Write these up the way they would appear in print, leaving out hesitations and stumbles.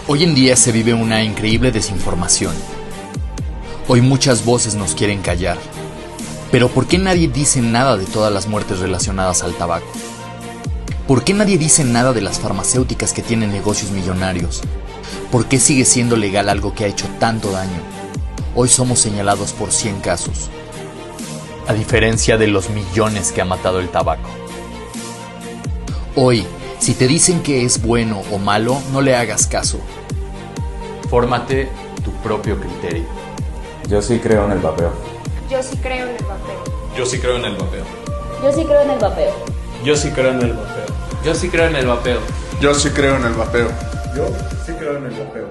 Hoy en día se vive una increíble desinformación. Hoy muchas voces nos quieren callar. Pero ¿por qué nadie dice nada de todas las muertes relacionadas al tabaco? ¿Por qué nadie dice nada de las farmacéuticas que tienen negocios millonarios? ¿Por qué sigue siendo legal algo que ha hecho tanto daño? Hoy somos señalados por 100 casos, a diferencia de los millones que ha matado el tabaco. Hoy, si te dicen que es bueno o malo, no le hagas caso. Fórmate tu propio criterio. Yo sí creo en el vapeo. Yo sí creo en el vapeo. Yo sí creo en el vapeo. Yo sí creo en el vapeo. Yo sí creo en el vapeo. Yo sí creo en el vapeo. Yo sí creo en el vapeo. Yo sí creo en el vapeo.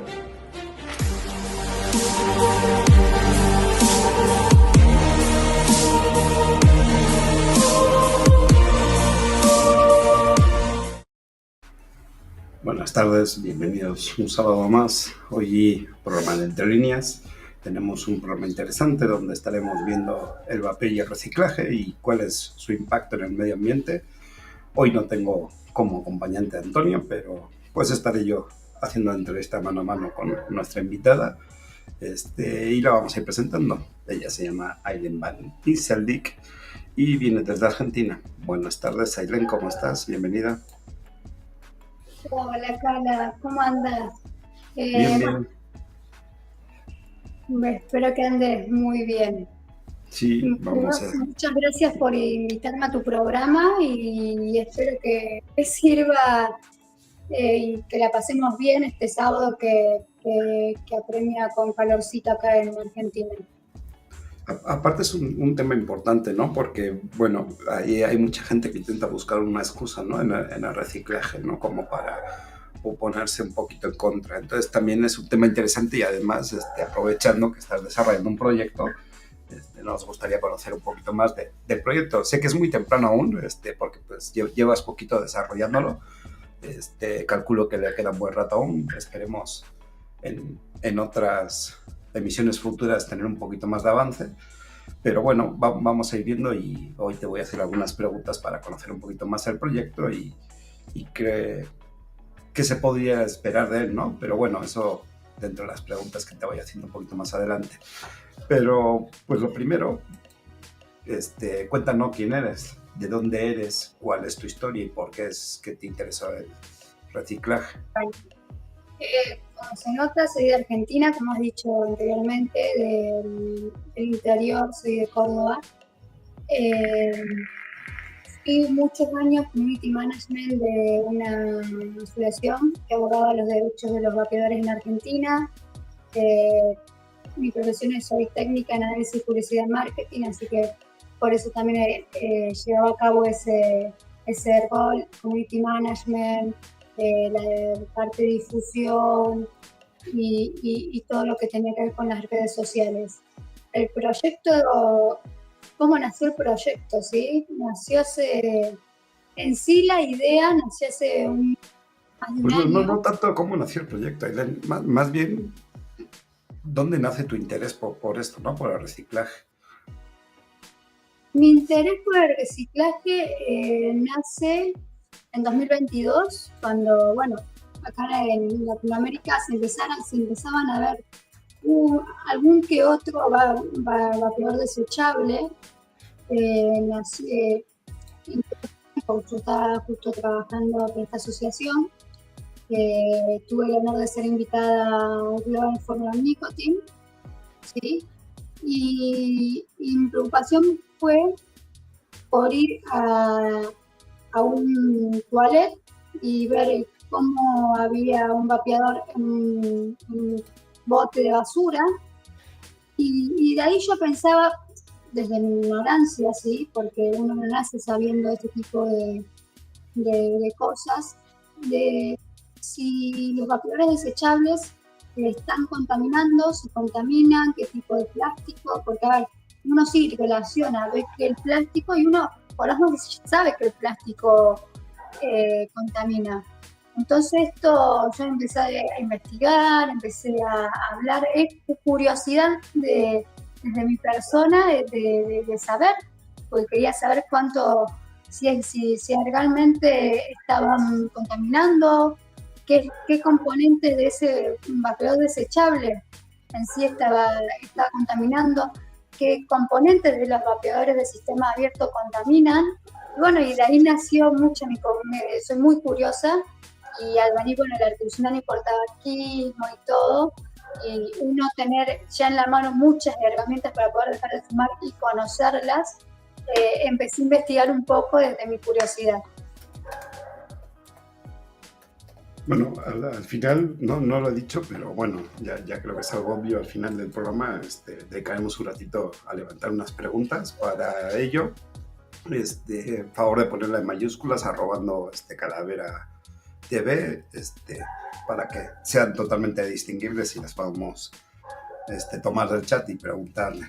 Buenas tardes, bienvenidos un sábado más. Hoy programa de Entre Líneas. Tenemos un programa interesante donde estaremos viendo el vapeo y el reciclaje y cuál es su impacto en el medio ambiente. Hoy no tengo como acompañante a Antonio, pero pues estaré yo haciendo la entrevista mano a mano con nuestra invitada y la vamos a ir presentando. Ella se llama Aileen Van Ysseldyk y viene desde Argentina. Buenas tardes, Aileen, ¿cómo estás? Bienvenida. Hola, Carla, ¿cómo andas? Bien. Espero que andes muy bien. Sí, vamos a... Muchas gracias por invitarme a tu programa y espero que sirva y que la pasemos bien este sábado que apremia con calorcito acá en Argentina. Aparte es un tema importante, ¿no? Porque, bueno, ahí hay mucha gente que intenta buscar una excusa, ¿no? En el reciclaje, ¿no? Como para oponerse un poquito en contra. Entonces también es un tema interesante y además, aprovechando que estás desarrollando un proyecto, nos gustaría conocer un poquito más del proyecto. Sé que es muy temprano aún, porque pues llevas poquito desarrollándolo. Calculo que le queda un buen rato aún. Esperemos en otras emisiones futuras tener un poquito más de avance, pero bueno, vamos a ir viendo y hoy te voy a hacer algunas preguntas para conocer un poquito más el proyecto y qué se podría esperar de él, ¿no? Pero bueno, eso dentro de las preguntas que te voy haciendo un poquito más adelante. Pero pues lo primero, cuéntanos quién eres, de dónde eres, cuál es tu historia y por qué es que te interesó el reciclaje. Como se nota, soy de Argentina, como has dicho anteriormente, del interior, soy de Córdoba. Fui muchos años community management de una asociación que abogaba los derechos de los vapeadores en Argentina. Mi profesión es soy técnica en análisis, publicidad y marketing, así que por eso también llevaba a cabo ese rol, community management, la parte de difusión y todo lo que tenía que ver con las redes sociales. El proyecto, ¿cómo nació el proyecto? ¿Sí? En sí la idea nació hace más de un año. No tanto cómo nació el proyecto, Aileen, más bien ¿dónde nace tu interés por esto, ¿no? Por el reciclaje? Mi interés por el reciclaje nace en 2022, cuando, bueno, acá en Latinoamérica se empezaban a ver algún que otro vapeador desechable. Yo estaba justo trabajando en esta asociación. Tuve el honor de ser invitada a Global Formula Nicotine, ¿sí? Y mi preocupación fue por ir a un toilet y ver cómo había un vapeador en un bote de basura y de ahí yo pensaba, desde mi ignorancia, ¿sí? Porque uno no nace sabiendo este tipo de cosas, de si los vapeadores desechables están contaminando, se contaminan, qué tipo de plástico, porque a ver, uno sí relaciona, ve que el plástico y uno por lo menos sabe que el plástico contamina. Entonces yo empecé a investigar, empecé a hablar, es curiosidad desde mi persona de saber, porque quería saber si realmente estaban contaminando, qué componentes de ese vapeador desechable en sí estaba contaminando, qué componentes de los vapeadores de sistema abierto contaminan. Y bueno, y de ahí nació soy muy curiosa, y al venir con el artesanal y por tabaquismo y todo, y uno tener ya en la mano muchas herramientas para poder dejar de fumar y conocerlas, empecé a investigar un poco desde mi curiosidad. Bueno, al final, no lo he dicho, pero bueno, ya creo que es algo obvio. Al final del programa decaemos un ratito a levantar unas preguntas. Para ello, favor de ponerla en mayúsculas, arrobando Calavera TV, para que sean totalmente distinguibles y las podamos tomar del chat y preguntarle.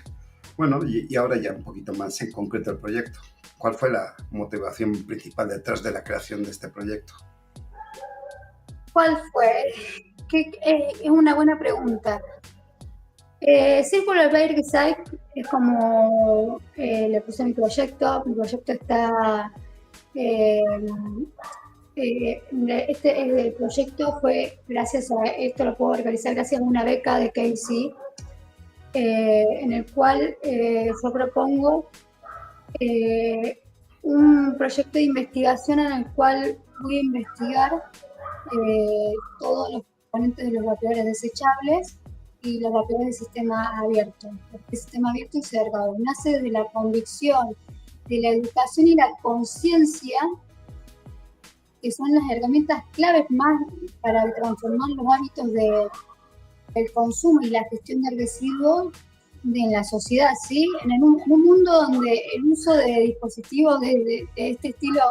Bueno, y ahora ya un poquito más en concreto el proyecto. ¿Cuál fue la motivación principal detrás de la creación de este proyecto? ¿Cuál fue? Es una buena pregunta. Circular Bay Recycle es como le puse a mi proyecto. Mi proyecto está... el proyecto fue gracias a... Esto lo puedo realizar gracias a una beca de Casey, en el cual yo propongo un proyecto de investigación en el cual voy a investigar todos los componentes de los vapeadores desechables y los vapeadores de sistema abierto. El sistema abierto y cerrado nace de la convicción, de la educación y la conciencia, que son las herramientas claves más para transformar los hábitos del consumo y la gestión de residuos en la sociedad, ¿sí? En un mundo donde el uso de dispositivos de este estilo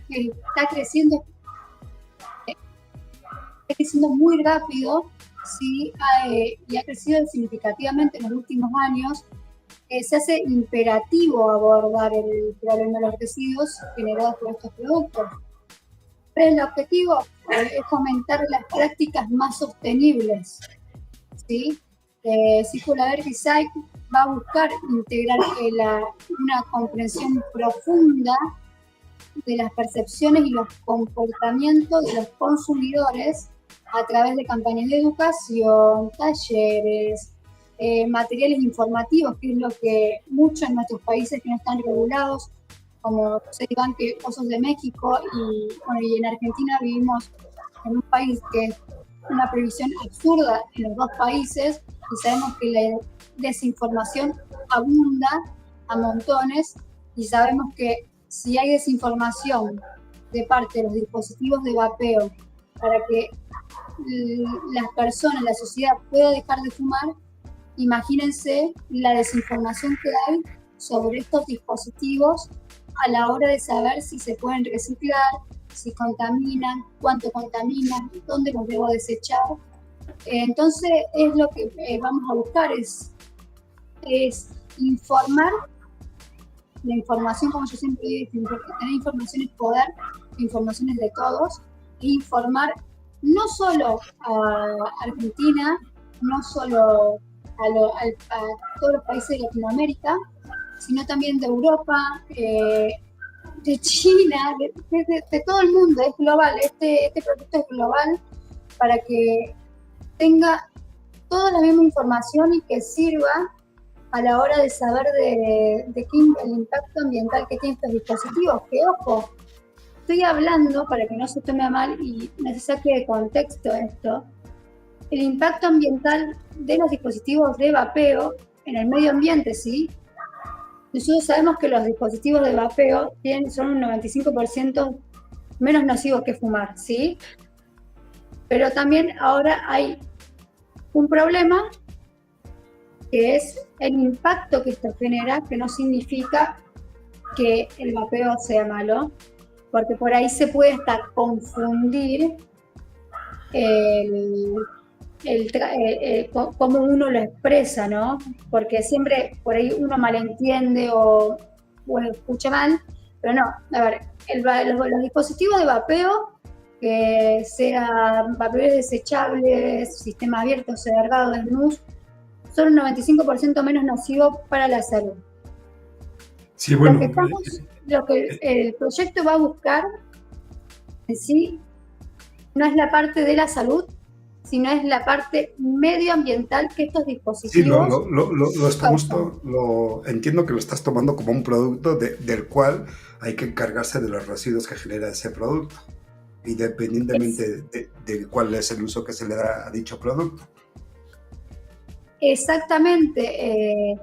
está creciendo muy rápido, ¿sí? Y ha crecido significativamente en los últimos años. Se hace imperativo abordar el problema de los residuos generados por estos productos. Pero el objetivo es fomentar las prácticas más sostenibles, ¿sí? Circular Bay Recycle va a buscar integrar una comprensión profunda de las percepciones y los comportamientos de los consumidores a través de campañas de educación, talleres, materiales informativos, que es lo que muchos en nuestros países que no están regulados, como se digan que Osos de México y en Argentina vivimos en un país que es una previsión absurda en los dos países, y sabemos que la desinformación abunda a montones, y sabemos que si hay desinformación de parte de los dispositivos de vapeo para que las personas, la sociedad pueda dejar de fumar, imagínense la desinformación que hay sobre estos dispositivos a la hora de saber si se pueden reciclar, si contaminan, cuánto contaminan, dónde los debo desechar. Entonces es lo que vamos a buscar, es informar. La información, como yo siempre digo, tener información es poder, información es de todos, e informar no solo a Argentina, no solo a todos los países de Latinoamérica, sino también de Europa, de China, de todo el mundo, es global. Este proyecto es global para que tenga toda la misma información y que sirva a la hora de saber de el impacto ambiental que tienen estos dispositivos. Que, ojo, estoy hablando, para que no se tome a mal y no se saque de contexto esto, el impacto ambiental de los dispositivos de vapeo en el medio ambiente, ¿sí? Nosotros sabemos que los dispositivos de vapeo son un 95% menos nocivos que fumar, ¿sí? Pero también ahora hay un problema, que es el impacto que esto genera, que no significa que el vapeo sea malo, porque por ahí se puede hasta confundir cómo uno lo expresa, ¿no? Porque siempre por ahí uno malentiende o escucha mal, pero no. A ver, los dispositivos de vapeo, que sean vapeadores desechables, sistema abierto, cerrado, snus, son un 95% menos nocivos para la salud. Sí, bueno. Lo que el proyecto va a buscar en sí no es la parte de la salud, sino es la parte medioambiental que estos Sí, dispositivos entiendo que lo estás tomando como un producto del cual hay que encargarse de los residuos que genera ese producto, independientemente de cuál es el uso que se le da a dicho producto. Exactamente.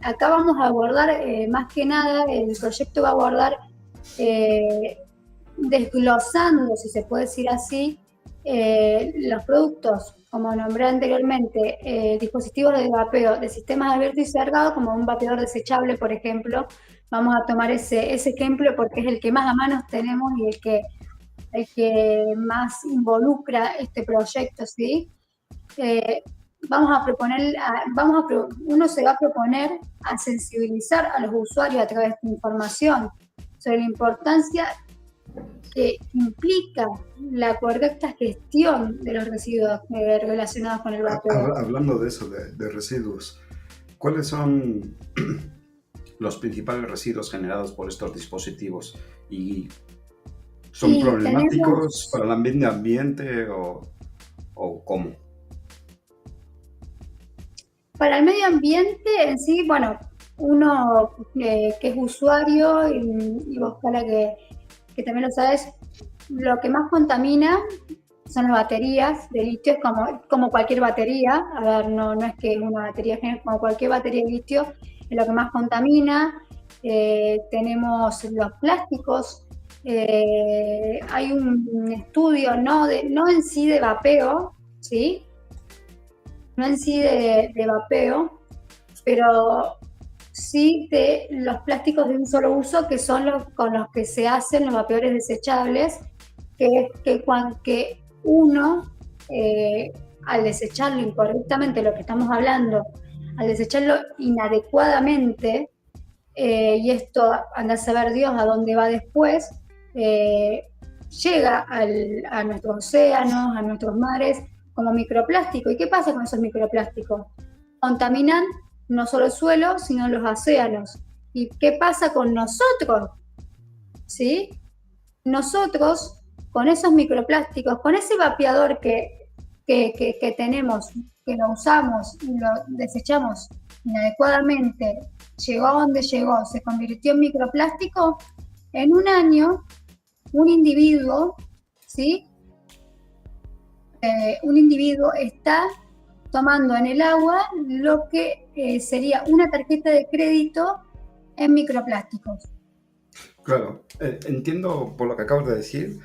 Acá vamos a abordar, más que nada, el proyecto va a abordar desglosando, si se puede decir así, los productos, como nombré anteriormente, dispositivos de vapeo de sistemas abiertos y cerrados, como un vapeador desechable, por ejemplo. Vamos a tomar ese ejemplo porque es el que más a manos tenemos y el que más involucra este proyecto, ¿sí? Uno se va a proponer a sensibilizar a los usuarios a través de esta información sobre la importancia que implica la correcta gestión de los residuos relacionados con el vapeo. Hablando de eso, de residuos, ¿cuáles son los principales residuos generados por estos dispositivos? ¿Y son problemáticos para el medio ambiente o cómo? Para el medio ambiente en sí, bueno, uno que es usuario y vos, Carla, que también lo sabes, lo que más contamina son las baterías de litio, como cualquier batería. A ver, no es que una batería general, como cualquier batería de litio, es lo que más contamina. Tenemos los plásticos. Hay un estudio, no en sí de vapeo, ¿sí? No en sí de vapeo, pero sí de los plásticos de un solo uso, que son los con los que se hacen los vapeadores desechables, que uno, al desecharlo incorrectamente, lo que estamos hablando, al desecharlo inadecuadamente, y esto anda a saber Dios a dónde va después, llega a nuestros océanos, a nuestros mares, como microplástico. ¿Y qué pasa con esos microplásticos? Contaminan no solo el suelo, sino los océanos. ¿Y qué pasa con nosotros? ¿Sí? Nosotros, con esos microplásticos, con ese vapeador que tenemos, que lo usamos y lo desechamos inadecuadamente, llegó a donde llegó, se convirtió en microplástico, en un año, un individuo, ¿sí? Un individuo está tomando en el agua lo que sería una tarjeta de crédito en microplásticos. Claro, entiendo por lo que acabas de decir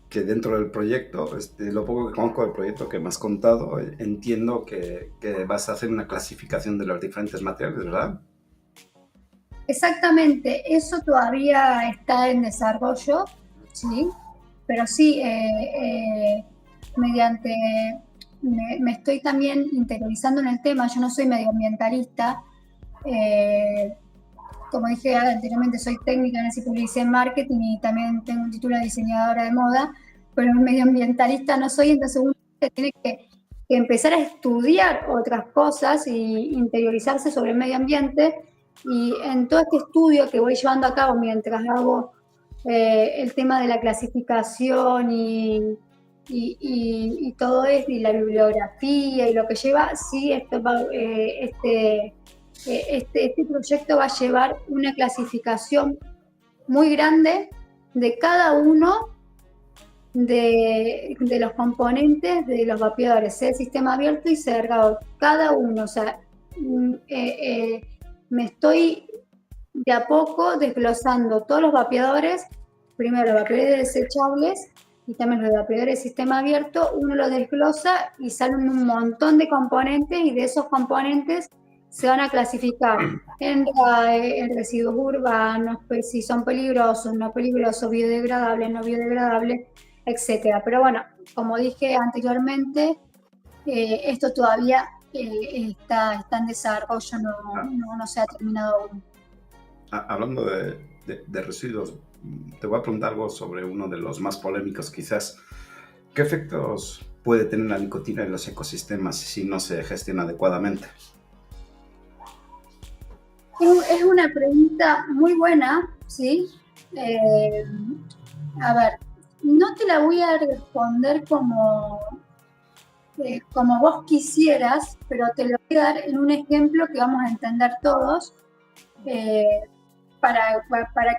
que dentro del proyecto, lo poco que conozco del proyecto que me has contado, entiendo que vas a hacer una clasificación de los diferentes materiales, ¿verdad? Exactamente, eso todavía está en desarrollo, ¿sí? Pero sí, mediante, me estoy también interiorizando en el tema. Yo no soy medioambientalista, como dije anteriormente, soy técnica en publicidad y marketing y también tengo un título de diseñadora de moda, pero medioambientalista no soy, entonces uno tiene que empezar a estudiar otras cosas y interiorizarse sobre el medio ambiente. Y en todo este estudio que voy llevando a cabo mientras hago el tema de la clasificación y todo esto, y la bibliografía y lo que lleva, sí, este proyecto va a llevar una clasificación muy grande de cada uno de los componentes de los vapeadores, sea sistema abierto y cerrado, cada uno. O sea, me estoy de a poco desglosando todos los vapeadores, primero los vapeadores desechables y también los vapeadores de sistema abierto. Uno los desglosa y salen un montón de componentes, y de esos componentes se van a clasificar en residuos urbanos, pues, si son peligrosos, no peligrosos, biodegradables, no biodegradables, etcétera. Pero bueno, como dije anteriormente, esto todavía está en desarrollo, no se ha terminado aún. Hablando de residuos, te voy a preguntar algo sobre uno de los más polémicos quizás. ¿Qué efectos puede tener la nicotina en los ecosistemas si no se gestiona adecuadamente? Es una pregunta muy buena, ¿sí? A ver, no te la voy a responder como vos quisieras, pero te lo voy a dar en un ejemplo que vamos a entender todos, para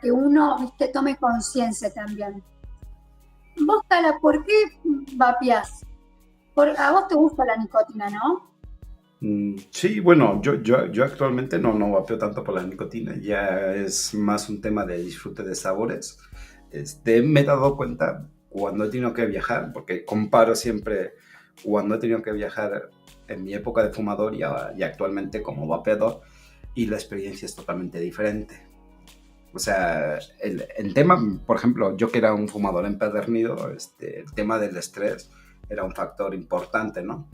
que uno, ¿viste?, tome conciencia también. Vos, Cala, ¿por qué vapeás? A vos te gusta la nicotina, ¿no? Sí, bueno, yo actualmente no vapeo tanto por la nicotina, ya es más un tema de disfrute de sabores. Me he dado cuenta cuando he tenido que viajar, porque comparo siempre cuando he tenido que viajar en mi época de fumador y actualmente como vapeador, y la experiencia es totalmente diferente. O sea, el tema, por ejemplo, yo que era un fumador empedernido, el tema del estrés era un factor importante, ¿no?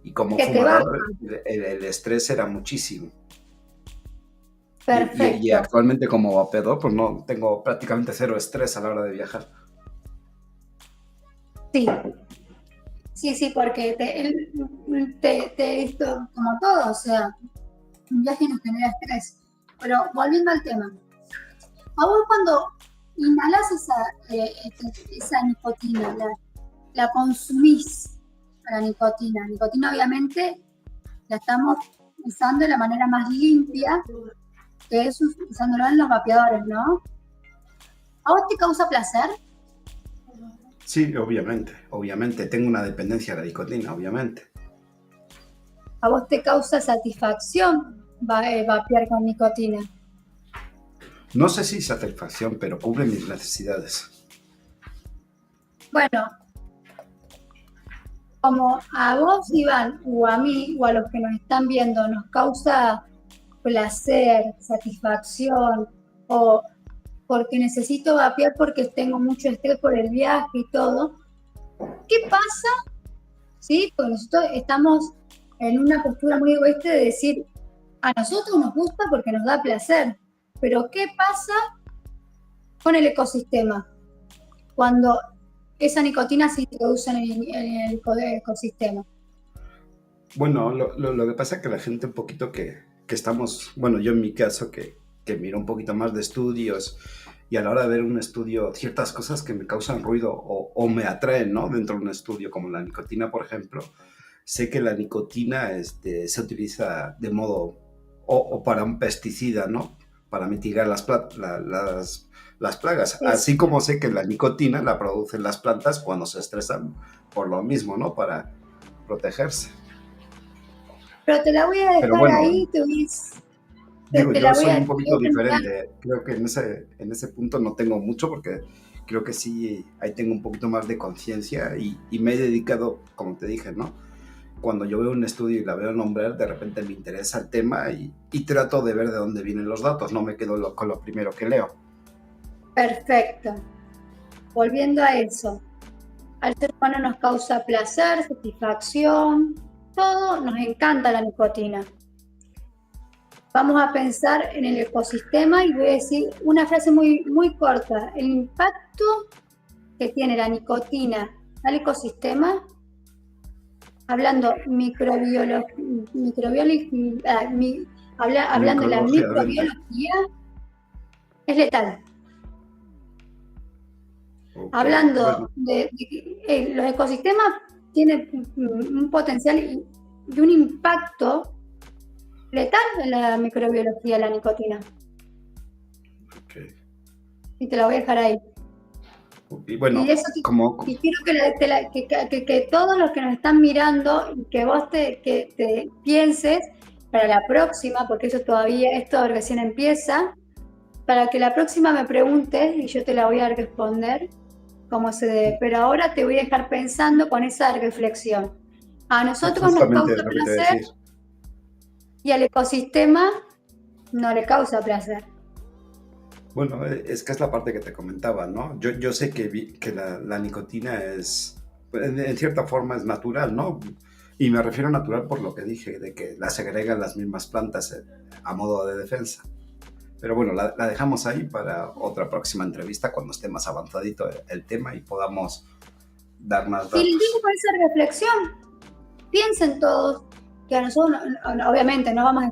Y como fumador, el estrés era muchísimo. Perfecto. Y actualmente como vapeador, pues no, tengo prácticamente cero estrés a la hora de viajar. Sí, porque te he visto como todo, o sea, un viaje nos genera estrés. Pero volviendo al tema, a vos cuando inhalás esa nicotina, la consumís, la nicotina obviamente la estamos usando de la manera más limpia, que es usándolo en los vapeadores, ¿no? ¿A vos te causa placer? Sí, obviamente. Tengo una dependencia a la nicotina, obviamente. ¿A vos te causa satisfacción vapear con nicotina? No sé si satisfacción, pero cubre mis necesidades. Bueno, como a vos, Iván, o a mí, o a los que nos están viendo, nos causa placer, satisfacción, o porque necesito vapear porque tengo mucho estrés por el viaje y todo, ¿qué pasa? ¿Sí? Porque nosotros estamos en una postura muy egoísta de decir, a nosotros nos gusta porque nos da placer, pero ¿qué pasa con el ecosistema cuando esa nicotina se introduce en el ecosistema? Bueno, lo que pasa es que la gente un poquito que estamos, bueno, yo en mi caso que miro un poquito más de estudios y a la hora de ver un estudio, ciertas cosas que me causan ruido o me atraen, ¿no? Dentro de un estudio, como la nicotina, por ejemplo, sé que la nicotina se utiliza de modo o para un pesticida, ¿no? Para mitigar las plagas. Sí. Así como sé que la nicotina la producen las plantas cuando se estresan por lo mismo, ¿no? Para protegerse. Pero te la voy a dejar ahí, yo soy un poquito diferente. Creo que en ese punto no tengo mucho porque creo que sí, ahí tengo un poquito más de conciencia y me he dedicado, como te dije, ¿no? Cuando yo veo un estudio y la veo nombrar, de repente me interesa el tema y trato de ver de dónde vienen los datos, no me quedo con lo primero que leo. Perfecto. Volviendo a eso, al ser humano nos causa placer, satisfacción, todo, nos encanta la nicotina. Vamos a pensar en el ecosistema y voy a decir una frase muy, muy corta. El impacto que tiene la nicotina al ecosistema, hablando hablando de la microbiología, es letal. Okay, hablando de que los ecosistemas tienen un potencial y un impacto letal en la microbiología de la nicotina. Okay. Y te la voy a dejar ahí. Y bueno, y quiero que todos los que nos están mirando y que vos te pienses para la próxima, porque esto recién empieza, para que la próxima me preguntes y yo te la voy a responder como se debe. Pero ahora te voy a dejar pensando con esa reflexión. A nosotros nos causa placer y al ecosistema no le causa placer. Bueno, es que es la parte que te comentaba, ¿no? Yo sé que la nicotina es, en cierta forma es natural, ¿no? Y me refiero a natural por lo que dije, de que la segregan las mismas plantas a modo de defensa. Pero bueno, la dejamos ahí para otra próxima entrevista cuando esté más avanzadito el tema y podamos dar más datos. Y les digo por esa reflexión, piensen todos que a nosotros, obviamente, no vamos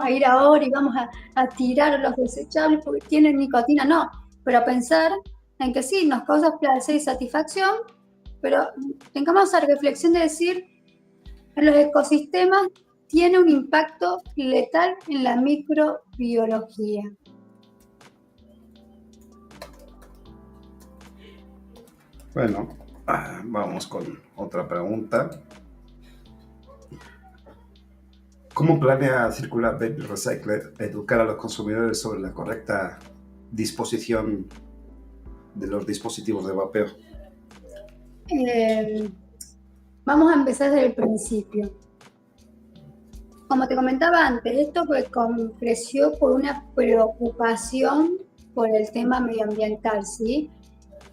a ir ahora y vamos a tirar los desechables porque tienen nicotina, no, pero a pensar en que sí, nos causa placer y satisfacción, pero tengamos esa reflexión de decir, en los ecosistemas tiene un impacto letal en la microbiología. Bueno, vamos con otra pregunta. ¿Cómo planea Circular Baby Recycle educar a los consumidores sobre la correcta disposición de los dispositivos de vapeo? Vamos a empezar desde el principio. Como te comentaba antes, esto creció por una preocupación por el tema medioambiental, ¿sí?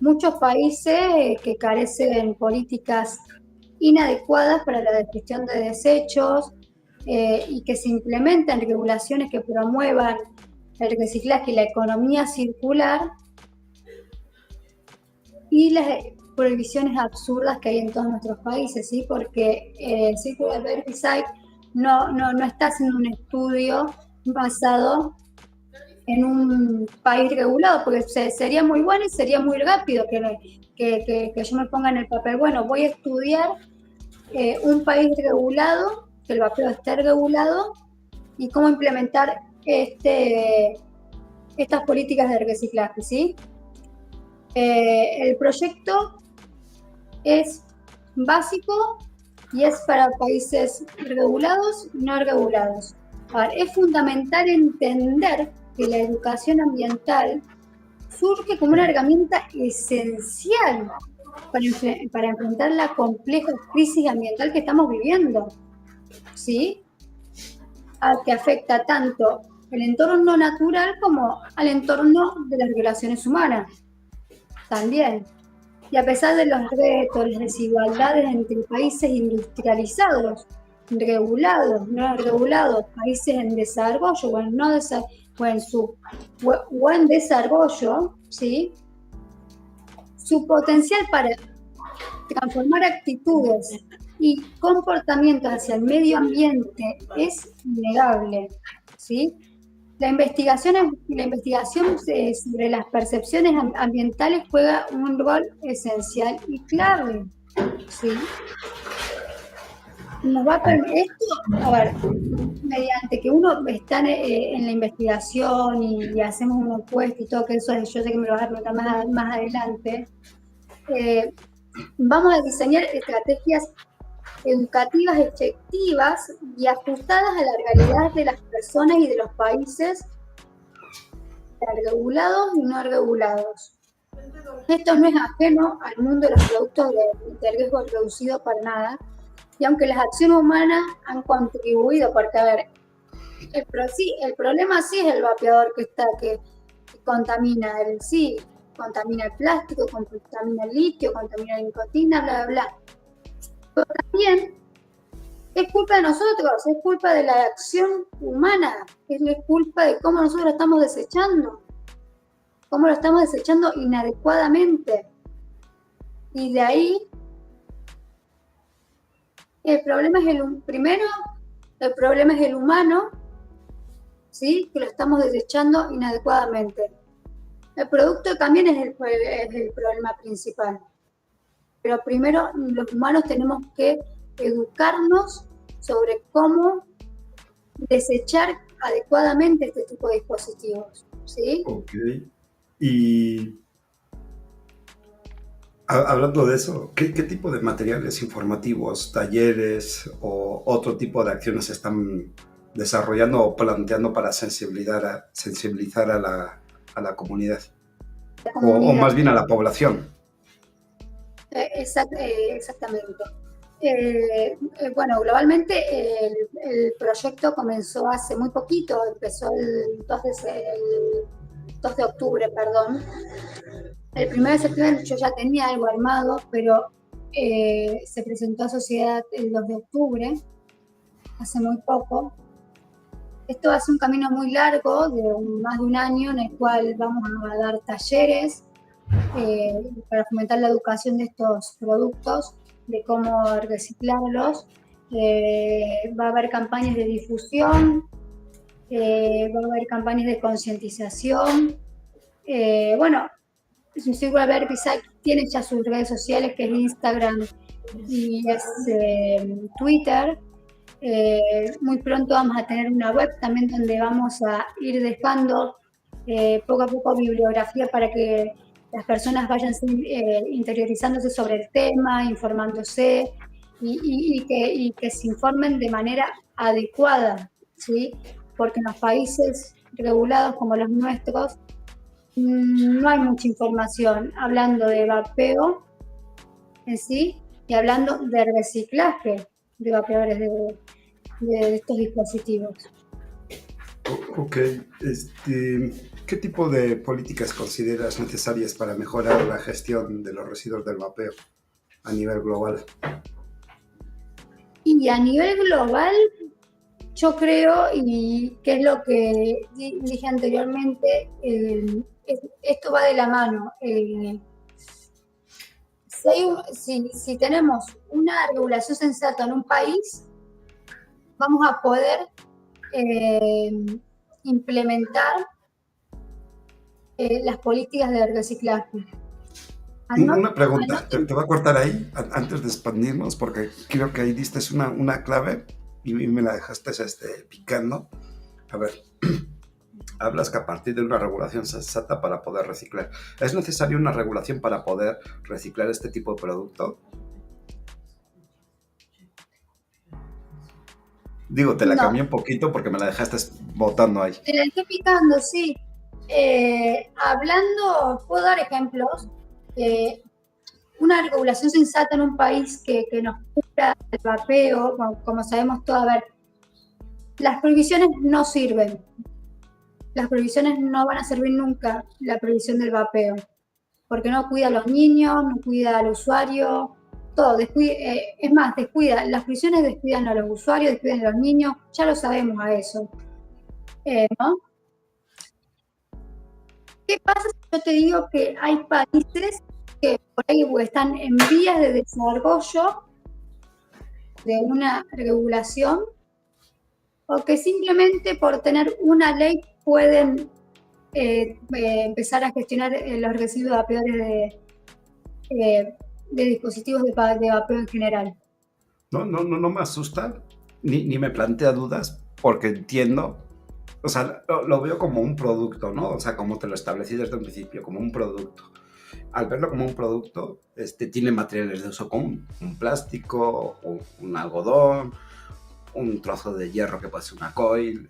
Muchos países que carecen políticas inadecuadas para la gestión de desechos y que se implementen regulaciones que promuevan el reciclaje y la economía circular, y las prohibiciones absurdas que hay en todos nuestros países, ¿sí? Porque Circular Baby Recycle no está haciendo un estudio basado en un país regulado, porque sería muy bueno y sería muy rápido que yo me ponga en el papel, bueno, voy a estudiar un país regulado, que el vapeo esté regulado, y cómo implementar estas políticas de reciclaje, ¿sí? El proyecto es básico y es para países regulados y no regulados. Ahora, es fundamental entender que la educación ambiental surge como una herramienta esencial para enfrentar la compleja crisis ambiental que estamos viviendo, ¿sí? Que afecta tanto el entorno natural como al entorno de las relaciones humanas también. Y a pesar de los retos, las desigualdades entre países industrializados, regulados, no regulados, países en desarrollo o en desarrollo, ¿sí? Su potencial para transformar actitudes y comportamientos hacia el medio ambiente es innegable, ¿sí? La investigación sobre las percepciones ambientales juega un rol esencial y clave, ¿sí? Nos va a permitir esto, a ver, mediante que uno está en la investigación y hacemos una encuesta y todo, que eso yo sé que me lo vas a preguntar más adelante, vamos a diseñar estrategias educativas efectivas y ajustadas a la realidad de las personas y de los países regulados y no regulados. Esto no es ajeno al mundo de los productos de riesgo reducido para nada, y aunque las acciones humanas han contribuido, porque a ver, el problema sí es el vapeador que contamina, contamina el plástico, contamina el litio, contamina la nicotina, bla, bla, bla. Pero también es culpa de nosotros, es culpa de la acción humana, es culpa de cómo nosotros lo estamos desechando inadecuadamente. Y de ahí, el problema es el problema es el humano, ¿sí? Que lo estamos desechando inadecuadamente. El producto también es el problema principal. Pero primero los humanos tenemos que educarnos sobre cómo desechar adecuadamente este tipo de dispositivos, ¿sí? Ok. Y hablando de eso, ¿qué tipo de materiales informativos, talleres o otro tipo de acciones se están desarrollando o planteando para sensibilizar a la comunidad? O más bien a la población. Exactamente. Bueno, globalmente el proyecto comenzó hace muy poquito, empezó el 2 de octubre, perdón. El 1 de septiembre yo ya tenía algo armado, pero se presentó a sociedad el 2 de octubre, hace muy poco. Esto hace un camino muy largo, de más de un año, en el cual vamos a dar talleres para fomentar la educación de estos productos, de cómo reciclarlos. Va a haber campañas de difusión, va a haber campañas de concientización. Bueno, un círculo verde tiene ya sus redes sociales, que es Instagram y es Twitter. Muy pronto vamos a tener una web también donde vamos a ir dejando poco a poco bibliografía para que las personas vayan interiorizándose sobre el tema, informándose y que se informen de manera adecuada, ¿sí? Porque en los países regulados como los nuestros no hay mucha información hablando de vapeo en sí y hablando de reciclaje de vapeadores de estos dispositivos. Ok, ¿qué tipo de políticas consideras necesarias para mejorar la gestión de los residuos del vapeo a nivel global? Y a nivel global, yo creo, y que es lo que dije anteriormente, esto va de la mano. Si tenemos una regulación sensata en un país, vamos a poder implementar las políticas de reciclaje. Una pregunta, te voy a cortar ahí antes de expandirnos, porque creo que ahí diste una clave y me la dejaste picando. A ver, hablas que a partir de una regulación sensata para poder reciclar. ¿Es necesaria una regulación para poder reciclar este tipo de producto? Digo, te la cambié un poquito porque me la dejaste botando ahí. Te la dejé picando, sí. Hablando, puedo dar ejemplos. Una regulación sensata en un país que nos cubra el vapeo, como sabemos todos, a ver, las prohibiciones no sirven. Las prohibiciones no van a servir nunca, la prohibición del vapeo, porque no cuida a los niños, no cuida al usuario, todo, es más, descuida, las prohibiciones descuidan a los usuarios, descuidan a los niños, ya lo sabemos a eso, ¿no? ¿Qué pasa si yo te digo que hay países que por ahí están en vías de desarrollo de una regulación o que simplemente por tener una ley pueden empezar a gestionar los residuos vapeadores de dispositivos de vapeo en general? No me asusta ni me plantea dudas porque entiendo, o sea, lo veo como un producto, ¿no? O sea, como te lo establecí desde un principio, como un producto. Al verlo como un producto, tiene materiales de uso común, un plástico, un algodón, un trozo de hierro que puede ser una coil,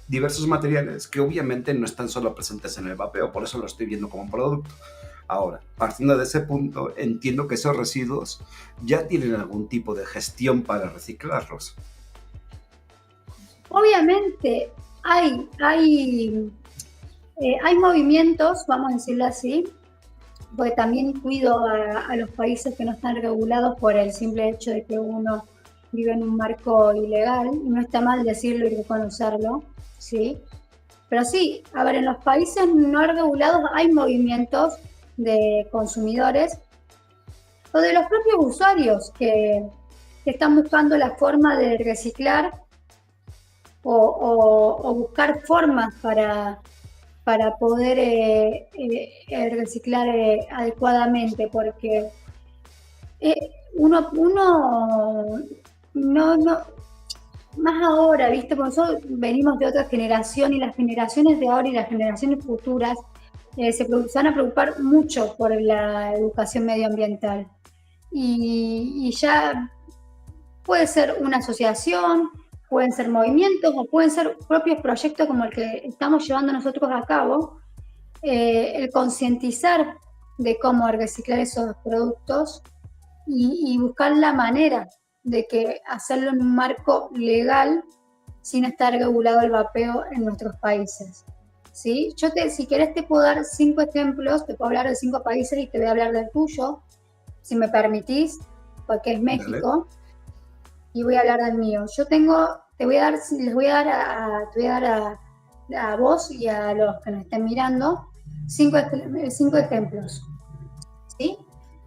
diversos materiales que obviamente no están solo presentes en el vapeo, por eso lo estoy viendo como un producto. Ahora, partiendo de ese punto, entiendo que esos residuos ya tienen algún tipo de gestión para reciclarlos. Obviamente hay movimientos, vamos a decirlo así, porque también cuido a los países que no están regulados por el simple hecho de que uno vive en un marco ilegal, y no está mal decirlo y reconocerlo, ¿sí? Pero sí, a ver, en los países no regulados hay movimientos de consumidores o de los propios usuarios que están buscando la forma de reciclar o buscar formas para poder reciclar adecuadamente, porque uno no, más ahora, ¿viste? Porque nosotros venimos de otra generación y las generaciones de ahora y las generaciones futuras se van a preocupar mucho por la educación medioambiental. Y ya puede ser una asociación, pueden ser movimientos o pueden ser propios proyectos como el que estamos llevando nosotros a cabo, el concientizar de cómo reciclar esos productos y buscar la manera de que hacerlo en un marco legal sin estar regulado el vapeo en nuestros países, ¿sí? Si querés te puedo dar 5 ejemplos, te puedo hablar de 5 países y te voy a hablar del tuyo, si me permitís, porque es México. Dale. Y voy a hablar del mío. Les voy a dar a vos y a los que nos estén mirando 5 ejemplos, ¿sí?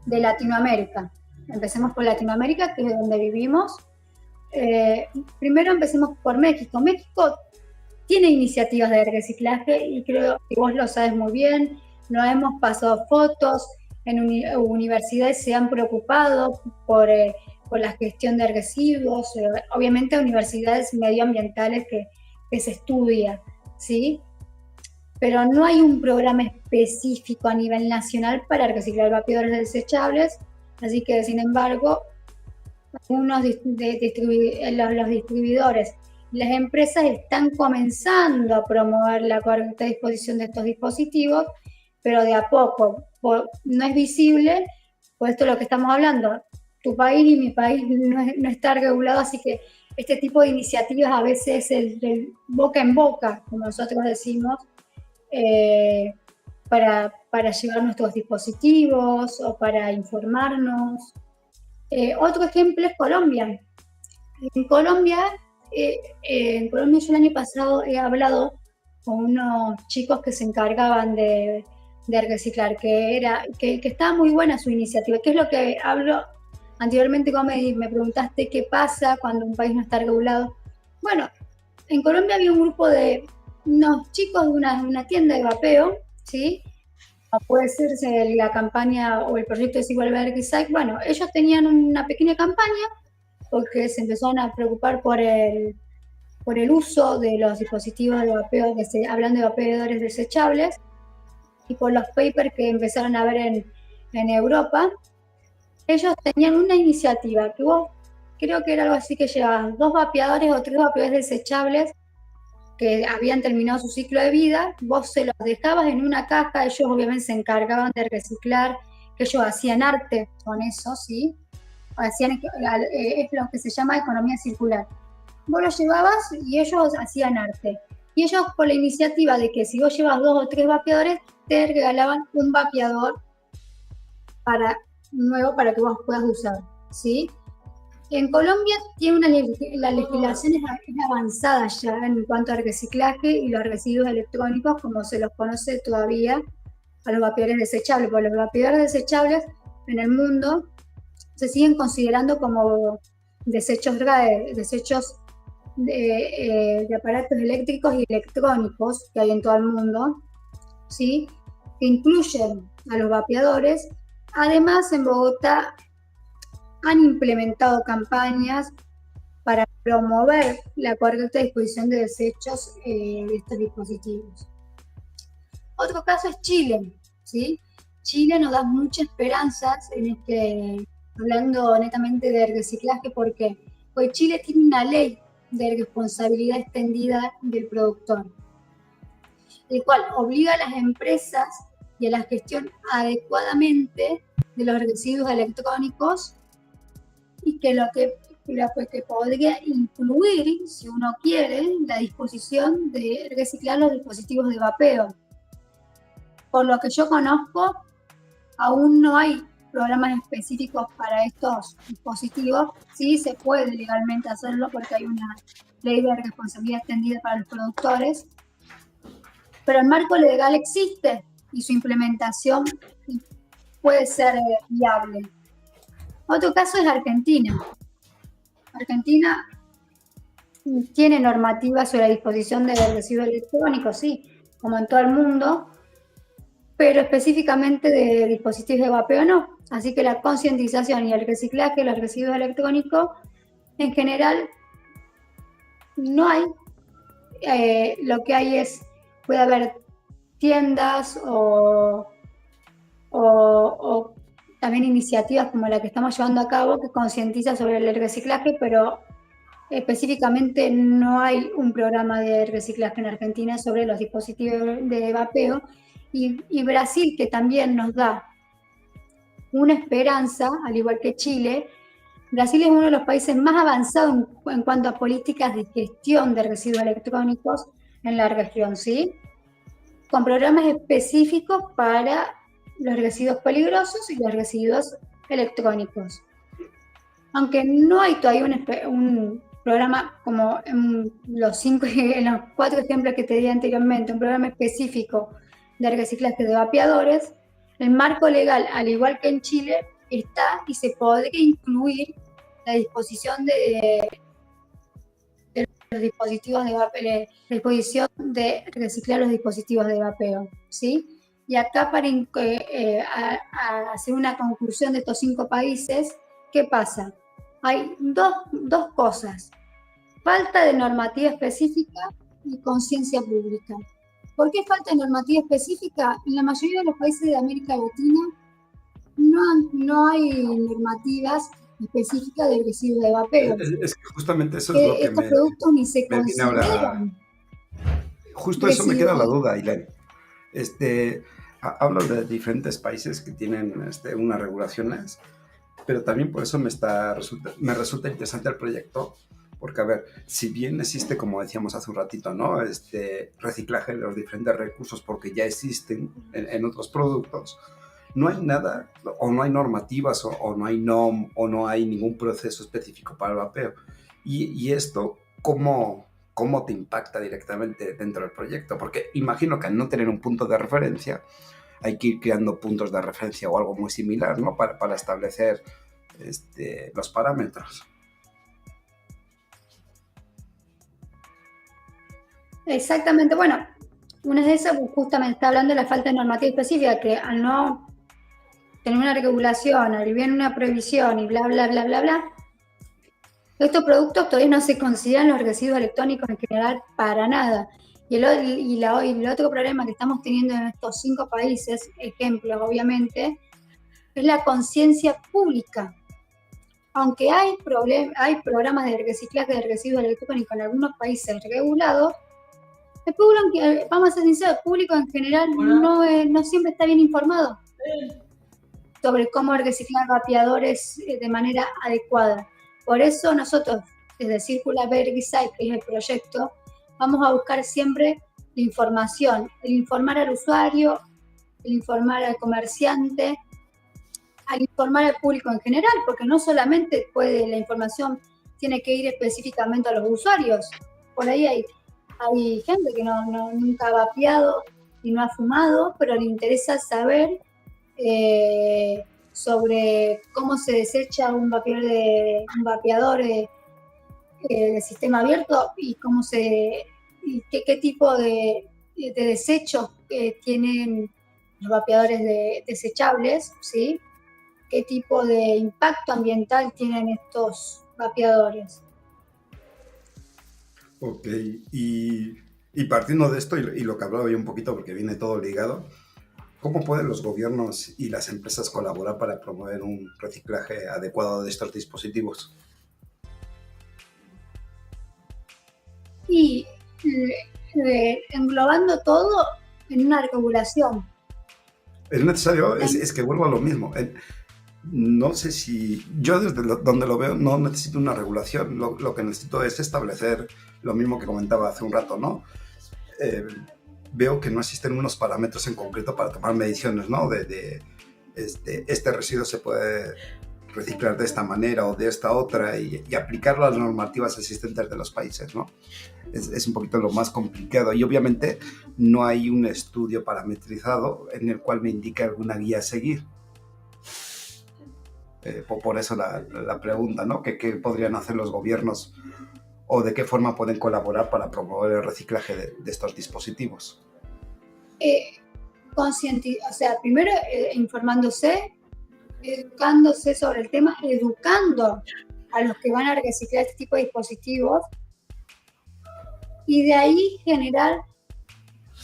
De Latinoamérica. Empecemos por Latinoamérica, que es donde vivimos. Primero empecemos por México. México tiene iniciativas de reciclaje y creo que vos lo sabes muy bien. nos hemos pasado fotos, en universidades se han preocupado por la gestión de residuos, obviamente universidades medioambientales que se estudia, ¿sí? Pero no hay un programa específico a nivel nacional para reciclar vapeadores desechables, así que, sin embargo, los distribuidores y las empresas están comenzando a promover la correcta disposición de estos dispositivos, pero de a poco, no es visible, por esto es lo que estamos hablando. Tu país y mi país no está regulado, así que este tipo de iniciativas a veces es el boca en boca, como nosotros decimos, para llevar nuestros dispositivos o para informarnos. Otro ejemplo es Colombia. En Colombia yo el año pasado he hablado con unos chicos que se encargaban de reciclar, que estaba muy buena su iniciativa, que es lo que hablo anteriormente cuando me preguntaste qué pasa cuando un país no está regulado. Bueno, en Colombia había un grupo de unos chicos de una tienda de vapeo, ¿sí? Puede ser la campaña o el proyecto de Desigual Recycle. Bueno, ellos tenían una pequeña campaña porque se empezaron a preocupar por el uso de los dispositivos de vapeo, hablando de vapeadores desechables, y por los papers que empezaron a ver en Europa. Ellos tenían una iniciativa que vos, creo que era algo así, que llevaban 2 vapeadores o 3 vapeadores desechables que habían terminado su ciclo de vida, vos se los dejabas en una caja, ellos obviamente se encargaban de reciclar, que ellos hacían arte con eso, ¿sí? Es lo que se llama economía circular. Vos los llevabas y ellos hacían arte. Y ellos, por la iniciativa de que si vos llevas 2 o 3 vapeadores, te regalaban un vapeador nuevo para que vos puedas usar, ¿sí? En Colombia la legislación es avanzada ya en cuanto al reciclaje y los residuos electrónicos, como se los conoce todavía a los vapeadores desechables, porque los vapeadores desechables en el mundo se siguen considerando como desechos de aparatos eléctricos y electrónicos que hay en todo el mundo, ¿sí? Que incluyen a los vapeadores. Además, en Bogotá han implementado campañas para promover la correcta disposición de desechos de estos dispositivos. Otro caso es Chile, ¿sí? Chile nos da muchas esperanzas hablando netamente de reciclaje, porque Chile tiene una ley de responsabilidad extendida del productor, el cual obliga a las empresas y a la gestión adecuadamente de los residuos electrónicos, y que podría incluir, si uno quiere, la disposición de reciclar los dispositivos de vapeo. Por lo que yo conozco, aún no hay programas específicos para estos dispositivos. Sí se puede legalmente hacerlo porque hay una ley de responsabilidad extendida para los productores, pero el marco legal existe y su implementación puede ser viable. Otro caso es Argentina. Argentina tiene normativas sobre la disposición de residuos electrónicos, sí, como en todo el mundo, pero específicamente de dispositivos de vapeo no. Así que la concientización y el reciclaje de los residuos electrónicos en general no hay. Lo que hay puede haber tiendas o también iniciativas como la que estamos llevando a cabo que concientiza sobre el reciclaje, pero específicamente no hay un programa de reciclaje en Argentina sobre los dispositivos de vapeo. Y Brasil, que también nos da una esperanza, al igual que Chile. Brasil es uno de los países más avanzados en cuanto a políticas de gestión de residuos electrónicos en la región, ¿sí? Con programas específicos para los residuos peligrosos y los residuos electrónicos. Aunque no hay todavía un programa como en los 4 ejemplos que te di anteriormente, un programa específico de reciclaje de vapeadores, el marco legal, al igual que en Chile, está y se podría incluir la disposición de los dispositivos de vapeo, la disposición de reciclar los dispositivos de vapeo, ¿sí? Y acá para hacer una conclusión de estos 5 países, ¿qué pasa? Hay dos cosas: falta de normativa específica y conciencia pública. ¿Por qué falta de normativa específica? En la mayoría de los países de América Latina no hay normativas específicas del residuo de vapeo. Es que justamente eso es lo que estos productos ni se me viene ahora. consideran. Justo eso me queda la duda, Ailén. Hablo de diferentes países que tienen unas regulaciones, pero también por eso me resulta interesante el proyecto, porque, a ver, si bien existe, como decíamos hace un ratito, ¿no? Reciclaje de los diferentes recursos porque ya existen en otros productos, no hay nada, o no hay normativas, o no hay NOM, o no hay ningún proceso específico para el vapeo. Y esto, ¿cómo te impacta directamente dentro del proyecto? Porque imagino que al no tener un punto de referencia, hay que ir creando puntos de referencia o algo muy similar, ¿no? Para establecer los parámetros. Exactamente, bueno, una de esas justamente está hablando de la falta de normativa específica, que al no tener una regulación, al bien una prohibición y bla, bla, bla, bla, bla, estos productos todavía no se consideran los residuos electrónicos en general para nada. Y el otro problema que estamos teniendo en estos 5 países, ejemplos obviamente, es la conciencia pública. Aunque hay programas de reciclaje de residuos electrónicos en algunos países regulados, el público, vamos a ser sinceros, el público en general no siempre está bien informado sobre cómo reciclar vapeadores de manera adecuada. Por eso nosotros, desde Circular Better Recycle, que es el proyecto, vamos a buscar siempre la información, el informar al usuario, el informar al comerciante, al informar al público en general, porque no solamente la información tiene que ir específicamente a los usuarios. Por ahí hay gente que nunca ha vapeado y no ha fumado, pero le interesa saber sobre cómo se desecha un vapeador de sistema abierto y qué tipo de desechos tienen los vapeadores desechables, ¿sí? Qué tipo de impacto ambiental tienen estos vapeadores. Ok, y partiendo de esto, y lo que hablaba yo un poquito porque viene todo ligado, ¿cómo pueden los gobiernos y las empresas colaborar para promover un reciclaje adecuado de estos dispositivos? Y englobando todo en una regulación. Es necesario, es que vuelvo a lo mismo. No sé si yo desde donde lo veo no necesito una regulación, lo que necesito es establecer lo mismo que comentaba hace un rato, ¿no? Veo que no existen unos parámetros en concreto para tomar mediciones, ¿no? Este residuo se puede reciclar de esta manera o de esta otra y aplicarlo a las normativas existentes de los países, ¿no? Es un poquito lo más complicado y obviamente no hay un estudio parametrizado en el cual me indique alguna guía a seguir. Por eso la pregunta, ¿no? ¿Qué podrían hacer los gobiernos o de qué forma pueden colaborar para promover el reciclaje de estos dispositivos? Primero informándose, educándose sobre el tema, educando a los que van a reciclar este tipo de dispositivos y de ahí generar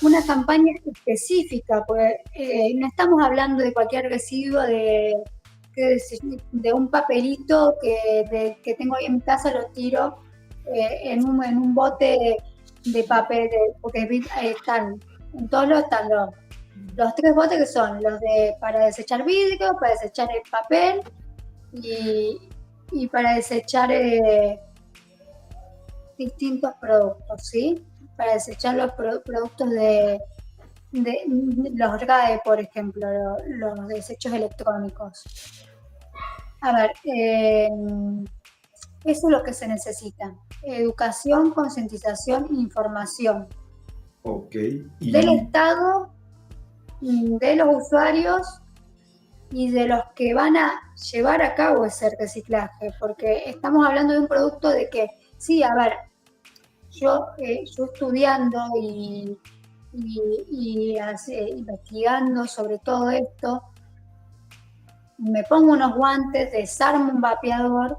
una campaña específica, porque no estamos hablando de cualquier residuo de un papelito que tengo ahí en mi casa, lo tiro en un bote de papel, porque están en todos los están los 3 botes que son los para desechar vidrio, para desechar el papel y para desechar distintos productos, ¿sí? Para desechar los productos de los RAE, por ejemplo, los desechos electrónicos. A ver, eso es lo que se necesita: educación, concientización e información. Okay. Del Estado, de los usuarios y de los que van a llevar a cabo ese reciclaje, porque estamos hablando de un producto de que, sí, a ver, yo estudiando y investigando sobre todo esto, me pongo unos guantes, desarmo un vapeador,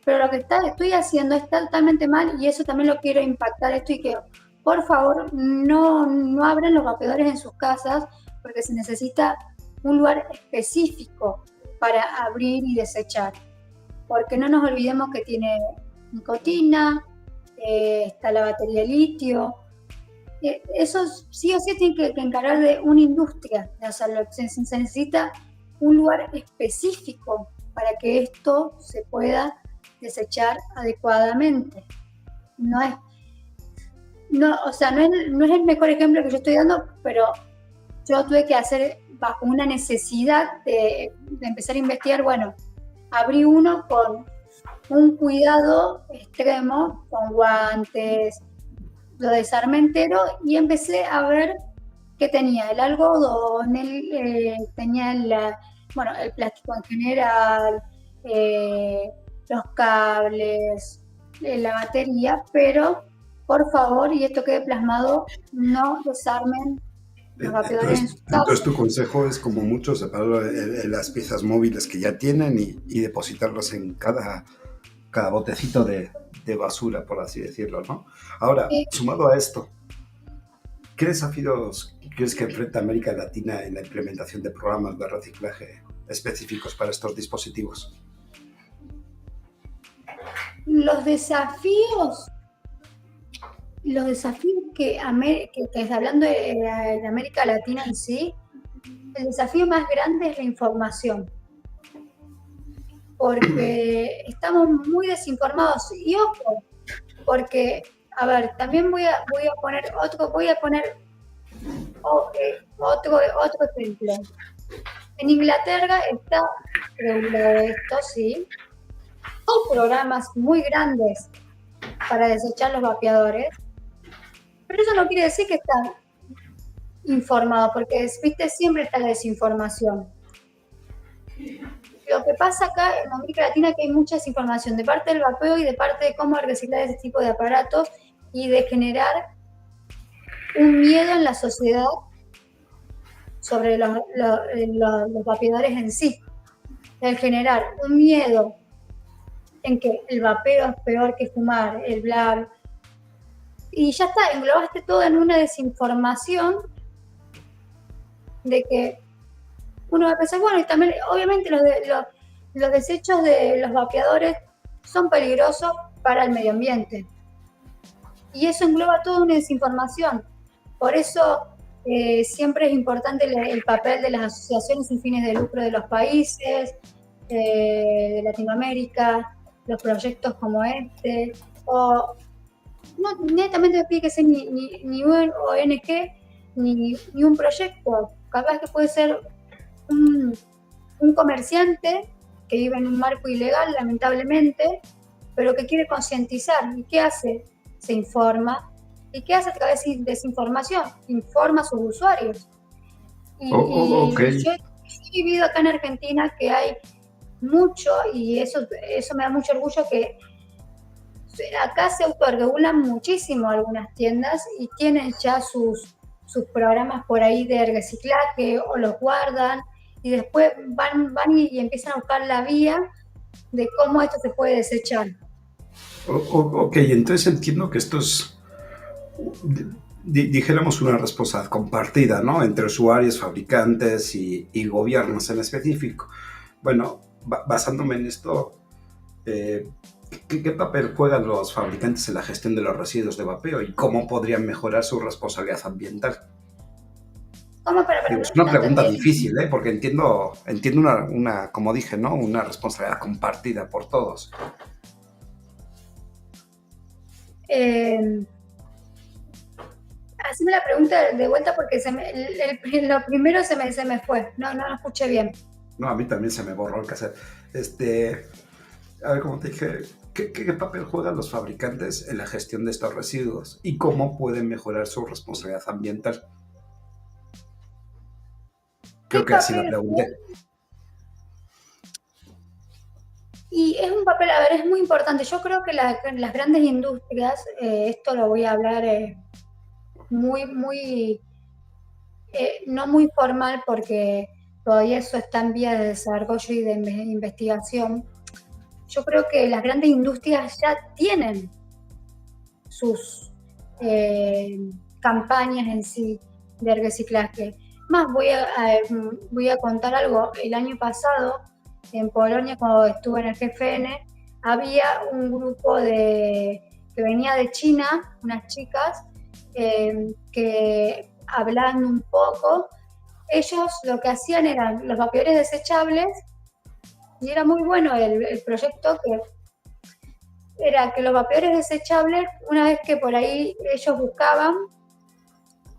pero lo que estoy haciendo está totalmente mal y eso también lo quiero impactar esto y que por favor no abran los vapeadores en sus casas porque se necesita un lugar específico para abrir y desechar, porque no nos olvidemos que tiene nicotina, está la batería de litio, eso sí o sí tiene que encargar de una industria de hacerlo, se necesita un lugar específico para que esto se pueda desechar adecuadamente. No es el mejor ejemplo que yo estoy dando, pero yo tuve que hacer bajo una necesidad de empezar a investigar. Bueno, abrí uno con un cuidado extremo, con guantes, lo desarmé entero y empecé a ver que tenía el algodón, tenía el plástico en general, los cables, la batería, pero por favor, y esto quede plasmado, no desarmen los vapeadores en sus casas. Entonces tu consejo es, como mucho, separar las piezas móviles que ya tienen y depositarlas en cada botecito de basura, por así decirlo, ¿no? Ahora, sumado a esto, ¿qué desafíos crees que enfrenta América Latina en la implementación de programas de reciclaje específicos para estos dispositivos? Los desafíos que hablando de América Latina en sí, el desafío más grande es la información, porque estamos muy desinformados y ojo, porque, a ver, también voy a poner otro ejemplo. En Inglaterra está regulado esto, sí. Hay programas muy grandes para desechar los vapeadores, pero eso no quiere decir que están informados, porque viste, siempre está la desinformación. Lo que pasa acá en América Latina es que hay mucha desinformación de parte del vapeo y de parte de cómo reciclar ese tipo de aparatos y de generar un miedo en la sociedad sobre los vapeadores en sí. El generar un miedo en que el vapeo es peor que fumar, el bla, y ya está, englobaste todo en una desinformación de que uno va a pensar, bueno, y también obviamente los desechos de los vapeadores son peligrosos para el medio ambiente. Y eso engloba toda una desinformación. Por eso siempre es importante el papel de las asociaciones sin fines de lucro de los países, de Latinoamérica, los proyectos como este, o no netamente no tiene que ser ni un ONG ni un proyecto, capaz que puede ser un comerciante que vive en un marco ilegal, lamentablemente, pero que quiere concientizar. ¿Y qué hace? Se informa. ¿Y qué hace a través de desinformación? Informa a sus usuarios. Okay. Yo he vivido acá en Argentina que hay mucho, y eso me da mucho orgullo, que acá se autorregulan muchísimo algunas tiendas y tienen ya sus programas por ahí de reciclaje o los guardan y después van y empiezan a buscar la vía de cómo esto se puede desechar. Ok, entonces entiendo que esto es, dijéramos, una responsabilidad compartida, ¿no? Entre usuarios, fabricantes y gobiernos en específico. Bueno, basándome en esto, ¿qué papel juegan los fabricantes en la gestión de los residuos de vapeo y cómo podrían mejorar su responsabilidad ambiental? Es una pregunta difícil, porque entiendo una, como dije, ¿no? Una responsabilidad compartida por todos. Haceme la pregunta de vuelta porque lo primero se me fue, no lo escuché bien. No, a mí también se me borró el cassette. A ver, como te dije, ¿qué papel juegan los fabricantes en la gestión de estos residuos y cómo pueden mejorar su responsabilidad ambiental? Creo que así la pregunté. Y es un papel, a ver, es muy importante. Yo creo que las grandes industrias, esto lo voy a hablar muy, no muy formal porque todavía eso está en vía de desarrollo y de investigación. Yo creo que las grandes industrias ya tienen sus campañas en sí de reciclaje. Más, voy a contar algo. El año pasado, en Polonia, cuando estuve en el GFN, había un grupo que venía de China, unas chicas, que hablando un poco, ellos lo que hacían eran los vapeadores desechables, y era muy bueno el proyecto, que era que los vapeadores desechables, una vez que por ahí ellos buscaban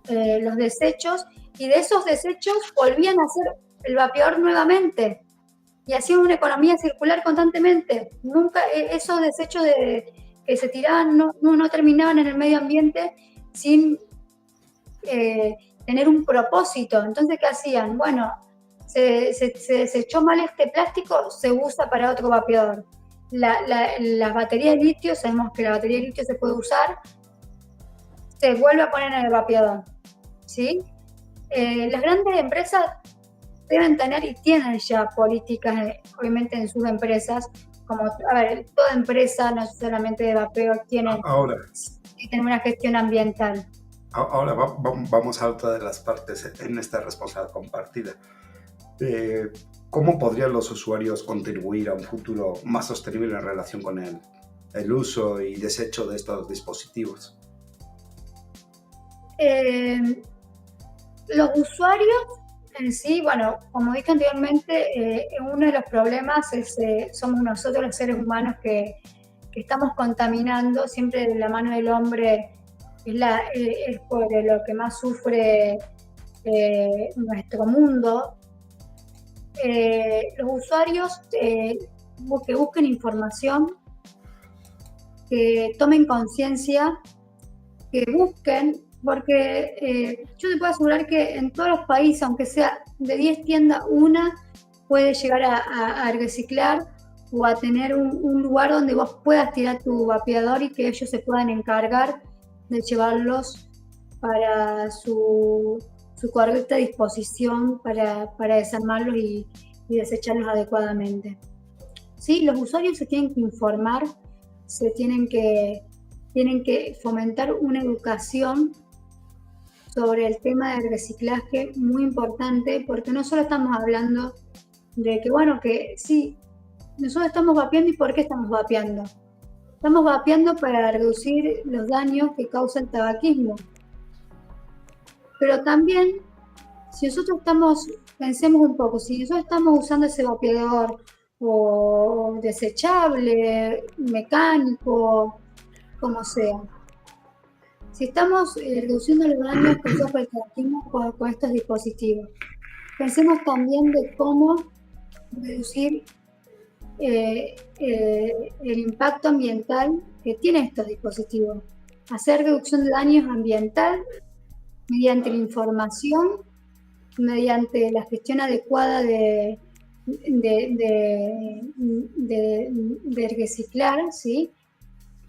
los desechos, y de esos desechos volvían a hacer el vapeador nuevamente, y hacían una economía circular constantemente. Nunca esos desechos que se tiraban no terminaban en el medio ambiente sin tener un propósito. Entonces, ¿qué hacían? Bueno, se desechó mal este plástico, se usa para otro vapeador. Las baterías de litio, sabemos que la batería de litio se puede usar, se vuelve a poner en el vapeador, ¿sí? Las grandes empresas deben tener y tienen ya políticas, obviamente, en sus empresas, como, a ver, toda empresa, no solamente de vapeo, tiene una gestión ambiental. Ahora vamos a otra de las partes en esta responsabilidad compartida. ¿Cómo podrían los usuarios contribuir a un futuro más sostenible en relación con el uso y desecho de estos dispositivos? Los usuarios en sí, bueno, como dije anteriormente, uno de los problemas somos nosotros los seres humanos que estamos contaminando, siempre de la mano del hombre. Es por lo que más sufre nuestro mundo. Los usuarios que busquen información, que tomen conciencia, que busquen, porque yo te puedo asegurar que en todos los países, aunque sea de 10 tiendas, una puede llegar a reciclar o a tener un lugar donde vos puedas tirar tu vapeador y que ellos se puedan encargar de llevarlos para su correcta disposición para desarmarlos y desecharlos adecuadamente. Sí, los usuarios se tienen que informar, tienen que fomentar una educación sobre el tema del reciclaje muy importante, porque no solo estamos hablando de que sí, nosotros estamos vapeando. ¿Y por qué estamos vapeando? Estamos vapeando para reducir los daños que causa el tabaquismo. Pero también, si nosotros pensemos un poco, si nosotros estamos usando ese vapeador o desechable, mecánico, como sea, si estamos reduciendo los daños causados por el tabaquismo con estos dispositivos, pensemos también de cómo reducir el impacto ambiental que tienen estos dispositivos. Hacer reducción de daños ambiental mediante la información, mediante la gestión adecuada de reciclar, ¿sí?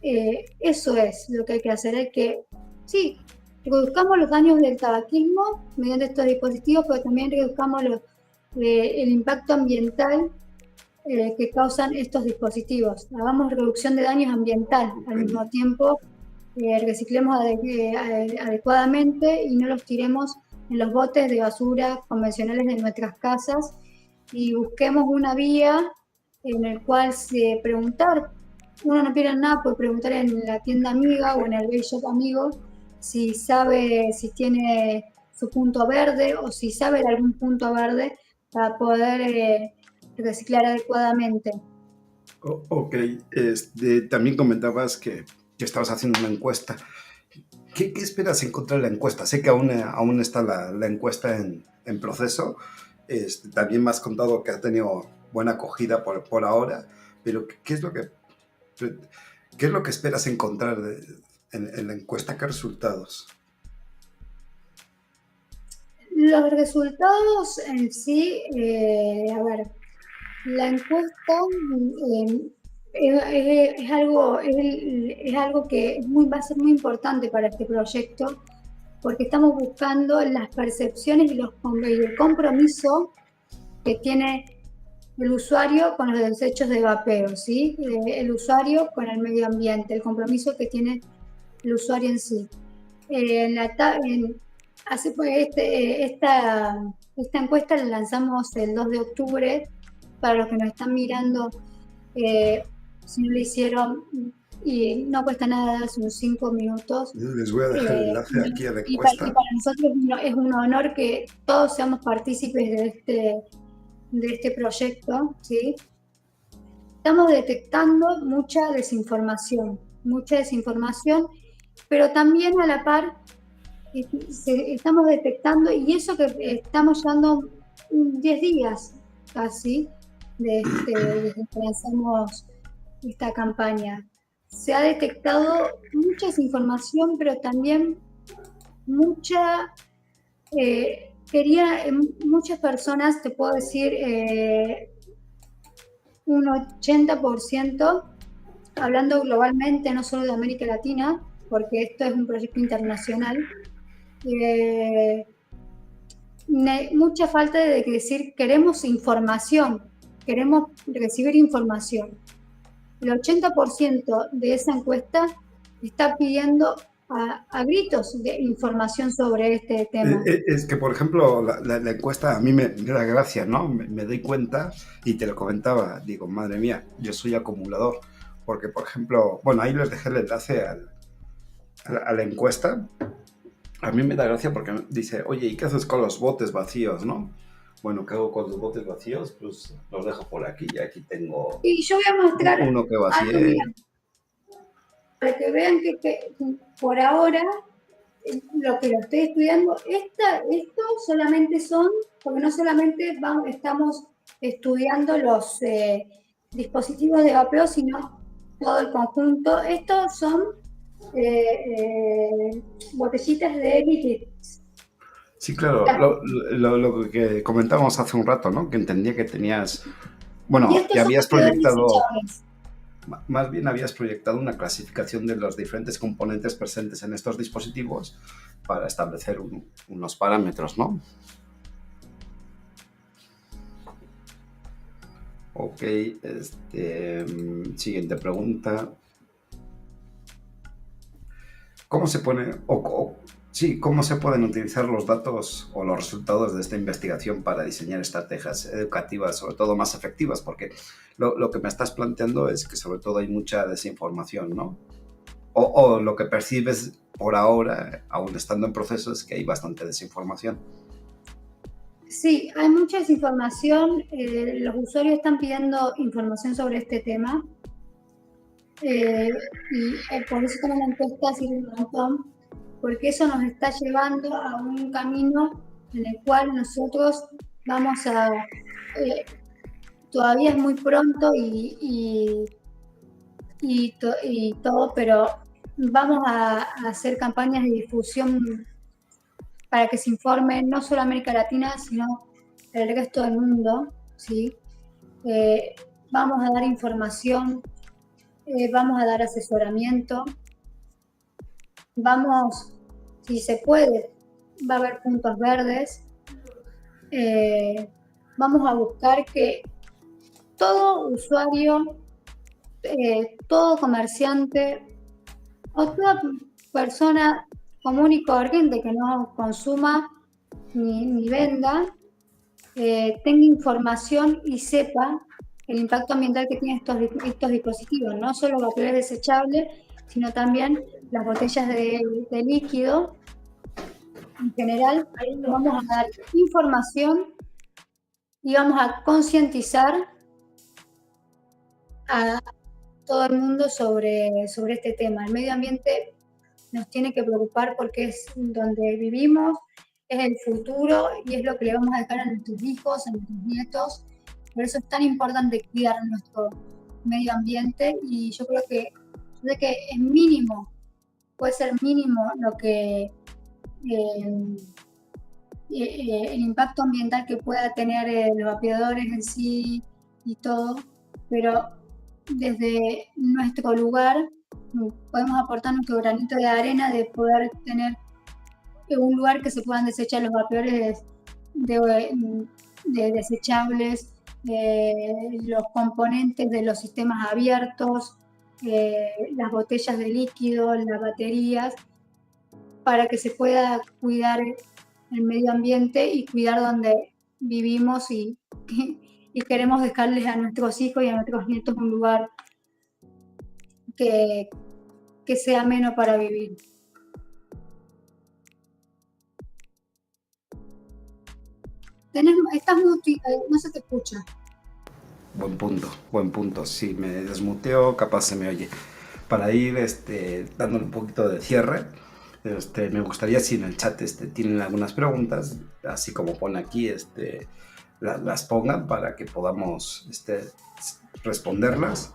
Eso es lo que hay que hacer. Hay que, sí, reduzcamos los daños del tabaquismo mediante estos dispositivos, pero también reduzcamos el impacto ambiental que causan estos dispositivos. Hagamos reducción de daños ambiental, al mismo tiempo reciclemos adecuadamente y no los tiremos en los botes de basura convencionales de nuestras casas, y busquemos una vía en el cual preguntar. Uno no pierde nada por preguntar en la tienda amiga o en el vape shop amigo si sabe, si tiene su punto verde o si sabe de algún punto verde para poder reciclar adecuadamente. Ok, también comentabas que estabas haciendo una encuesta. ¿Qué esperas encontrar en la encuesta? Sé que aún está la encuesta en proceso. También me has contado que ha tenido buena acogida por ahora, pero ¿qué es lo que esperas encontrar en la encuesta? ¿Qué resultados? Los resultados en sí, a ver, la encuesta es algo que va a ser muy importante para este proyecto, porque estamos buscando las percepciones y el compromiso que tiene el usuario con los desechos de vapeo, ¿sí? El usuario con el medio ambiente, el compromiso que tiene el usuario en sí. Esta encuesta la lanzamos el 2 de octubre, para los que nos están mirando, si no lo hicieron, y no cuesta nada, son 5 minutos. Les voy a dejar el enlace aquí a la encuesta. Y para nosotros es un honor que todos seamos partícipes de este proyecto, ¿sí? Estamos detectando mucha desinformación, pero también a la par estamos detectando, y eso que estamos llevando 10 días casi desde que lanzamos esta campaña. Se ha detectado mucha desinformación, pero también muchas personas, te puedo decir, un 80%, hablando globalmente, no solo de América Latina, porque esto es un proyecto internacional, mucha falta de decir, queremos información, queremos recibir información. El 80% de esa encuesta está pidiendo a gritos de información sobre este tema. Es que, por ejemplo, la encuesta a mí me da gracia, ¿no? Me doy cuenta, y te lo comentaba, digo, madre mía, yo soy acumulador, porque, por ejemplo, bueno, ahí les dejé el enlace a la encuesta. A mí me da gracia porque dice, oye, ¿y qué haces con los botes vacíos, no? Bueno, ¿qué hago con los botes vacíos? Pues los dejo por aquí, y aquí tengo y yo voy a mostrar uno que vacié. Para que vean que por ahora, lo que lo estoy estudiando, esto solamente son, porque no solamente estamos estudiando los dispositivos de vapeo, sino todo el conjunto. Estos son botellitas de liquids. Sí, claro, lo que comentábamos hace un rato, ¿no? Que entendía que tenías, bueno, que habías proyectado, más bien habías proyectado una clasificación de los diferentes componentes presentes en estos dispositivos para establecer unos parámetros, ¿no? Ok, siguiente pregunta. ¿Cómo se pueden utilizar los datos o los resultados de esta investigación para diseñar estrategias educativas, sobre todo más efectivas? Porque lo que me estás planteando es que sobre todo hay mucha desinformación, ¿no? O lo que percibes por ahora, aún estando en proceso, es que hay bastante desinformación. Sí, hay mucha desinformación. Los usuarios están pidiendo información sobre este tema. Y por eso también la encuesta sirve un montón, porque eso nos está llevando a un camino en el cual nosotros vamos a... todavía es muy pronto y todo, pero vamos a hacer campañas de difusión para que se informe no solo América Latina, sino el resto del mundo, ¿sí? Vamos a dar información, vamos a dar asesoramiento, si se puede, va a haber puntos verdes, vamos a buscar que todo usuario, todo comerciante o toda persona común y corriente que no consuma ni venda, tenga información y sepa el impacto ambiental que tienen estos dispositivos, no solo papel desechable, sino también las botellas de líquido. En general, vamos a dar información y vamos a concientizar a todo el mundo sobre este tema. El medio ambiente nos tiene que preocupar porque es donde vivimos, es el futuro y es lo que le vamos a dejar a nuestros hijos, a nuestros nietos. Por eso es tan importante cuidar nuestro medio ambiente, y yo creo que es mínimo, puede ser mínimo lo que el impacto ambiental que pueda tener los vapeadores en sí y todo, pero desde nuestro lugar podemos aportar nuestro granito de arena de poder tener un lugar que se puedan desechar los vapeadores de desechables, los componentes de los sistemas abiertos, las botellas de líquido, las baterías, para que se pueda cuidar el medio ambiente y cuidar donde vivimos y queremos dejarles a nuestros hijos y a nuestros nietos un lugar que sea ameno para vivir. No se te escucha. Buen punto. Si me desmuteo, capaz se me oye. Para ir dándole un poquito de cierre, me gustaría si en el chat tienen algunas preguntas, así como pone aquí, las pongan para que podamos responderlas.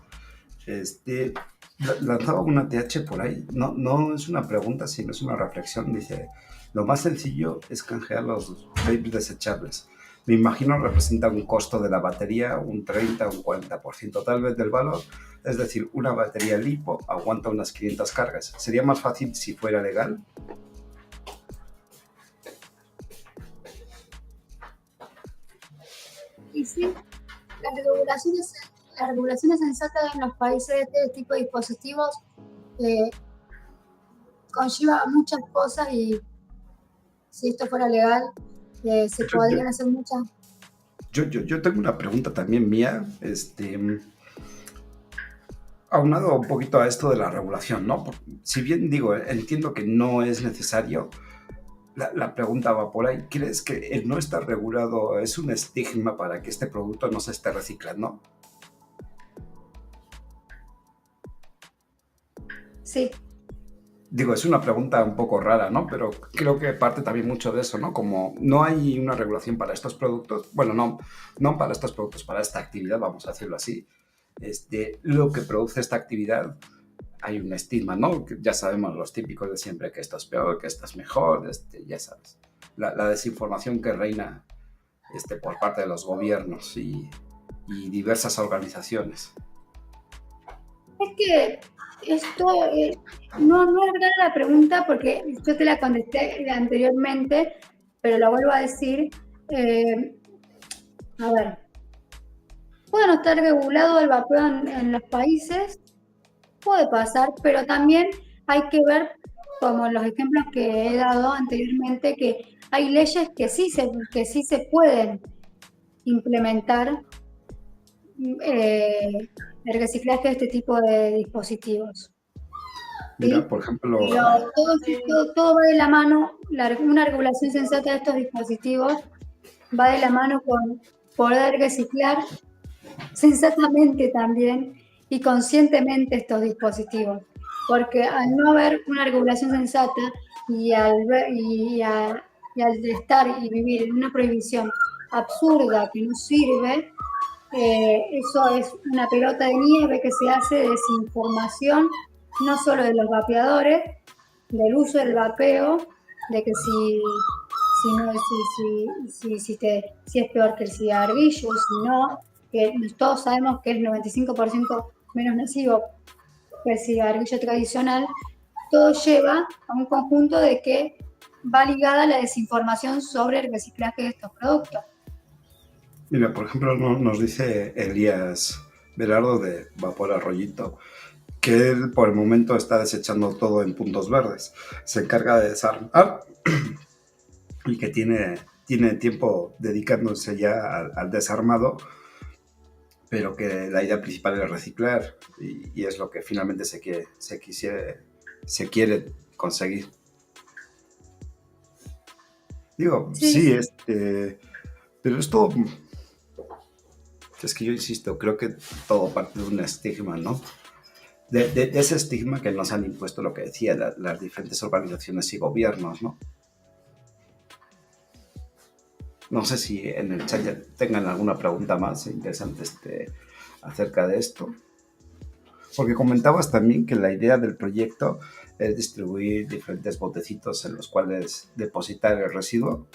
Lanzaba una TH por ahí, no es una pregunta, sino es una reflexión. Dice: lo más sencillo es canjear los vapes desechables. Me imagino representa un costo de la batería un 30 o un 40% tal vez del valor. Es decir, una batería LiPo aguanta unas 500 cargas. ¿Sería más fácil si fuera legal? Y sí, las regulaciones sensatas en los países de este tipo de dispositivos conlleva muchas cosas, y si esto fuera legal, se podrían hacer muchas. Yo tengo una pregunta también mía, aunado un poquito a esto de la regulación, ¿no? Si bien entiendo que no es necesario, la pregunta va por ahí. ¿Crees que el no estar regulado es un estigma para que este producto no se esté reciclando? Sí. Es una pregunta un poco rara, ¿no? Pero creo que parte también mucho de eso, ¿no? Como no hay una regulación para estos productos, bueno, no para estos productos, para esta actividad, vamos a decirlo así, lo que produce esta actividad, hay un estigma, ¿no? Ya sabemos los típicos de siempre, que esto es peor, que esto es mejor, ya sabes. La desinformación que reina por parte de los gobiernos y diversas organizaciones. Es que esto no es verdad la pregunta, porque yo te la contesté anteriormente, pero la vuelvo a decir. A ver, puede no estar regulado el vapeo en los países, puede pasar, pero también hay que ver, como en los ejemplos que he dado anteriormente, que hay leyes que sí se pueden implementar el reciclaje de este tipo de dispositivos. Mira, ¿sí? por ejemplo... Todo va de la mano. Una regulación sensata de estos dispositivos va de la mano con poder reciclar sensatamente también y conscientemente estos dispositivos, porque al no haber una regulación sensata y al estar y vivir en una prohibición absurda que no sirve, eso es una pelota de nieve que se hace de desinformación, no solo de los vapeadores, del uso del vapeo, de que si es peor que el cigarrillo, si no, que todos sabemos que es 95% menos nocivo que el cigarrillo tradicional. Todo lleva a un conjunto de que va ligada a la desinformación sobre el reciclaje de estos productos. Mira, por ejemplo, nos dice Elías Belardo de Vapor Arroyito que él por el momento está desechando todo en puntos verdes. Se encarga de desarmar y que tiene tiempo dedicándose ya al desarmado, pero que la idea principal es reciclar y es lo que finalmente se quiere conseguir. Sí, pero esto, es que yo insisto, creo que todo parte de un estigma, ¿no? De ese estigma que nos han impuesto, lo que decía, las diferentes organizaciones y gobiernos, ¿no? No sé si en el chat ya tengan alguna pregunta más interesante acerca de esto. Porque comentabas también que la idea del proyecto es distribuir diferentes botecitos en los cuales depositar el residuo.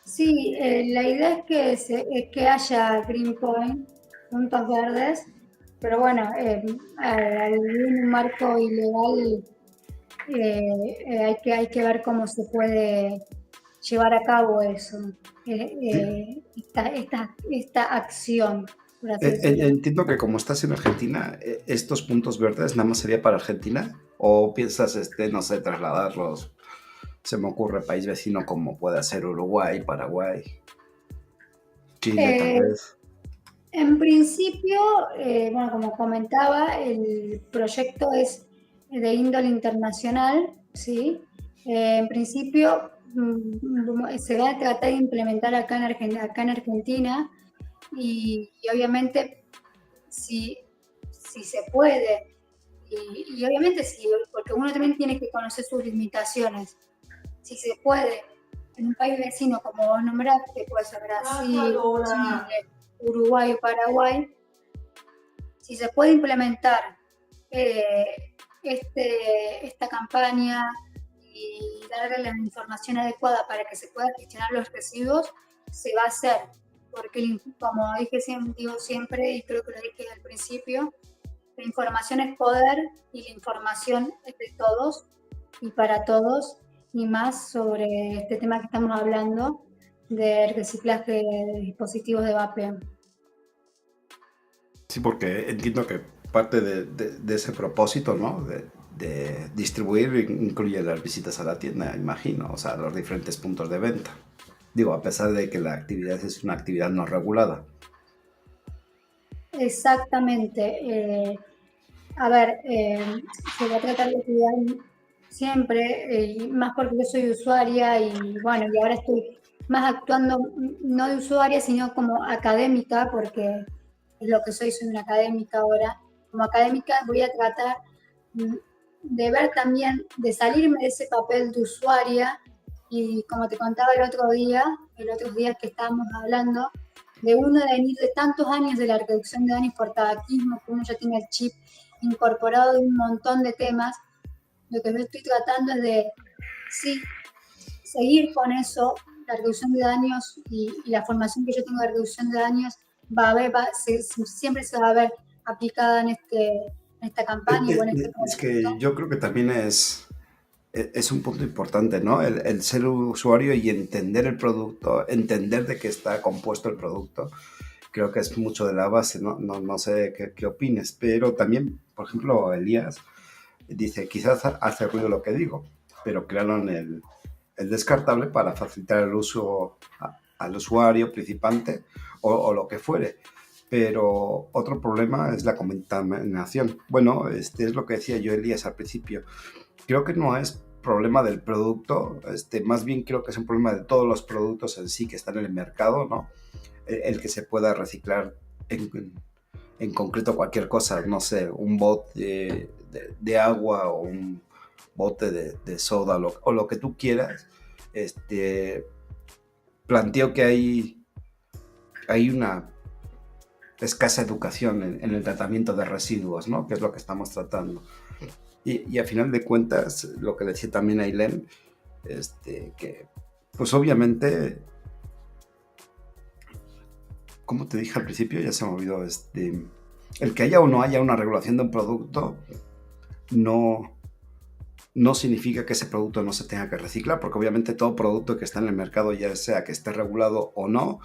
Sí, la idea es que haya Green Point, puntos verdes, pero bueno, al un marco ilegal hay que ver cómo se puede llevar a cabo eso, esta acción, por así decirlo. Entiendo que como estás en Argentina, estos puntos verdes nada más sería para Argentina, o piensas, no sé, trasladarlos, se me ocurre, país vecino como puede ser Uruguay, Paraguay, Chile tal Eh, vez. En principio, bueno, como comentaba, el proyecto es de índole internacional, ¿sí? En principio, se va a tratar de implementar acá en Argentina y obviamente si se puede, y obviamente sí, porque uno también tiene que conocer sus limitaciones. Si se puede, en un país vecino, como vos nombraste, puede ser Brasil, Chile, Uruguay o Paraguay, si se puede implementar esta campaña y darle la información adecuada para que se puedan gestionar los residuos, se va a hacer. Porque, como digo siempre, y creo que lo dije al principio, la información es poder y la información es de todos y para todos, y más sobre este tema que estamos hablando del reciclaje de dispositivos de vapeo. Sí, porque entiendo que parte de ese propósito, ¿no? De distribuir incluye las visitas a la tienda, imagino, o sea, los diferentes puntos de venta. Digo, a pesar de que la actividad es una actividad no regulada. Exactamente. A ver, se va a tratar de cuidar siempre, y más porque yo soy usuaria y bueno, y ahora estoy más actuando no de usuaria, sino como académica, porque es lo que soy una académica ahora. Como académica voy a tratar de ver también, de salirme de ese papel de usuaria y como te contaba el otros días que estábamos hablando, de uno de venir de tantos años de la reducción de daños por tabaquismo, que uno ya tiene el chip incorporado de un montón de temas. Lo que yo estoy tratando es de, sí, seguir con eso, la reducción de daños y la formación que yo tengo de reducción de daños siempre se va a ver aplicada en esta campaña. Es que yo creo que también es un punto importante, ¿no? El ser usuario y entender el producto, entender de qué está compuesto el producto. Creo que es mucho de la base, no sé qué opines, pero también, por ejemplo, Elías dice, quizás hace ruido lo que digo, pero crearon el descartable para facilitar el uso al usuario principante o lo que fuere. Pero otro problema es la contaminación. Bueno, es lo que decía yo, Elías, al principio. Creo que no es problema del producto, más bien creo que es un problema de todos los productos en sí que están en el mercado, ¿no? El que se pueda reciclar en concreto cualquier cosa, no sé, un bote de agua o un bote de soda o lo que tú quieras. Planteo que hay una escasa educación en el tratamiento de residuos, ¿no? Que es lo que estamos tratando. Y a final de cuentas, lo que decía también Ailén, que pues obviamente, como te dije al principio, ya se me olvidó, el que haya o no haya una regulación de un producto no significa que ese producto no se tenga que reciclar, porque obviamente todo producto que está en el mercado, ya sea que esté regulado o no,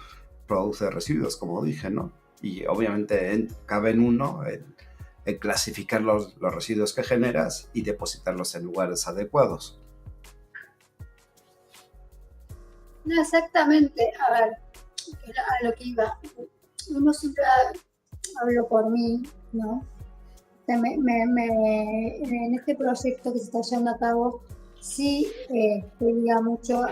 produce residuos, como dije, ¿no? Y obviamente cabe en uno el clasificar los residuos que generas y depositarlos en lugares adecuados. No, exactamente. A ver, a lo que iba. Uno siempre hablo por mí, ¿no? En este proyecto que se está llevando a cabo, sí pedía mucho,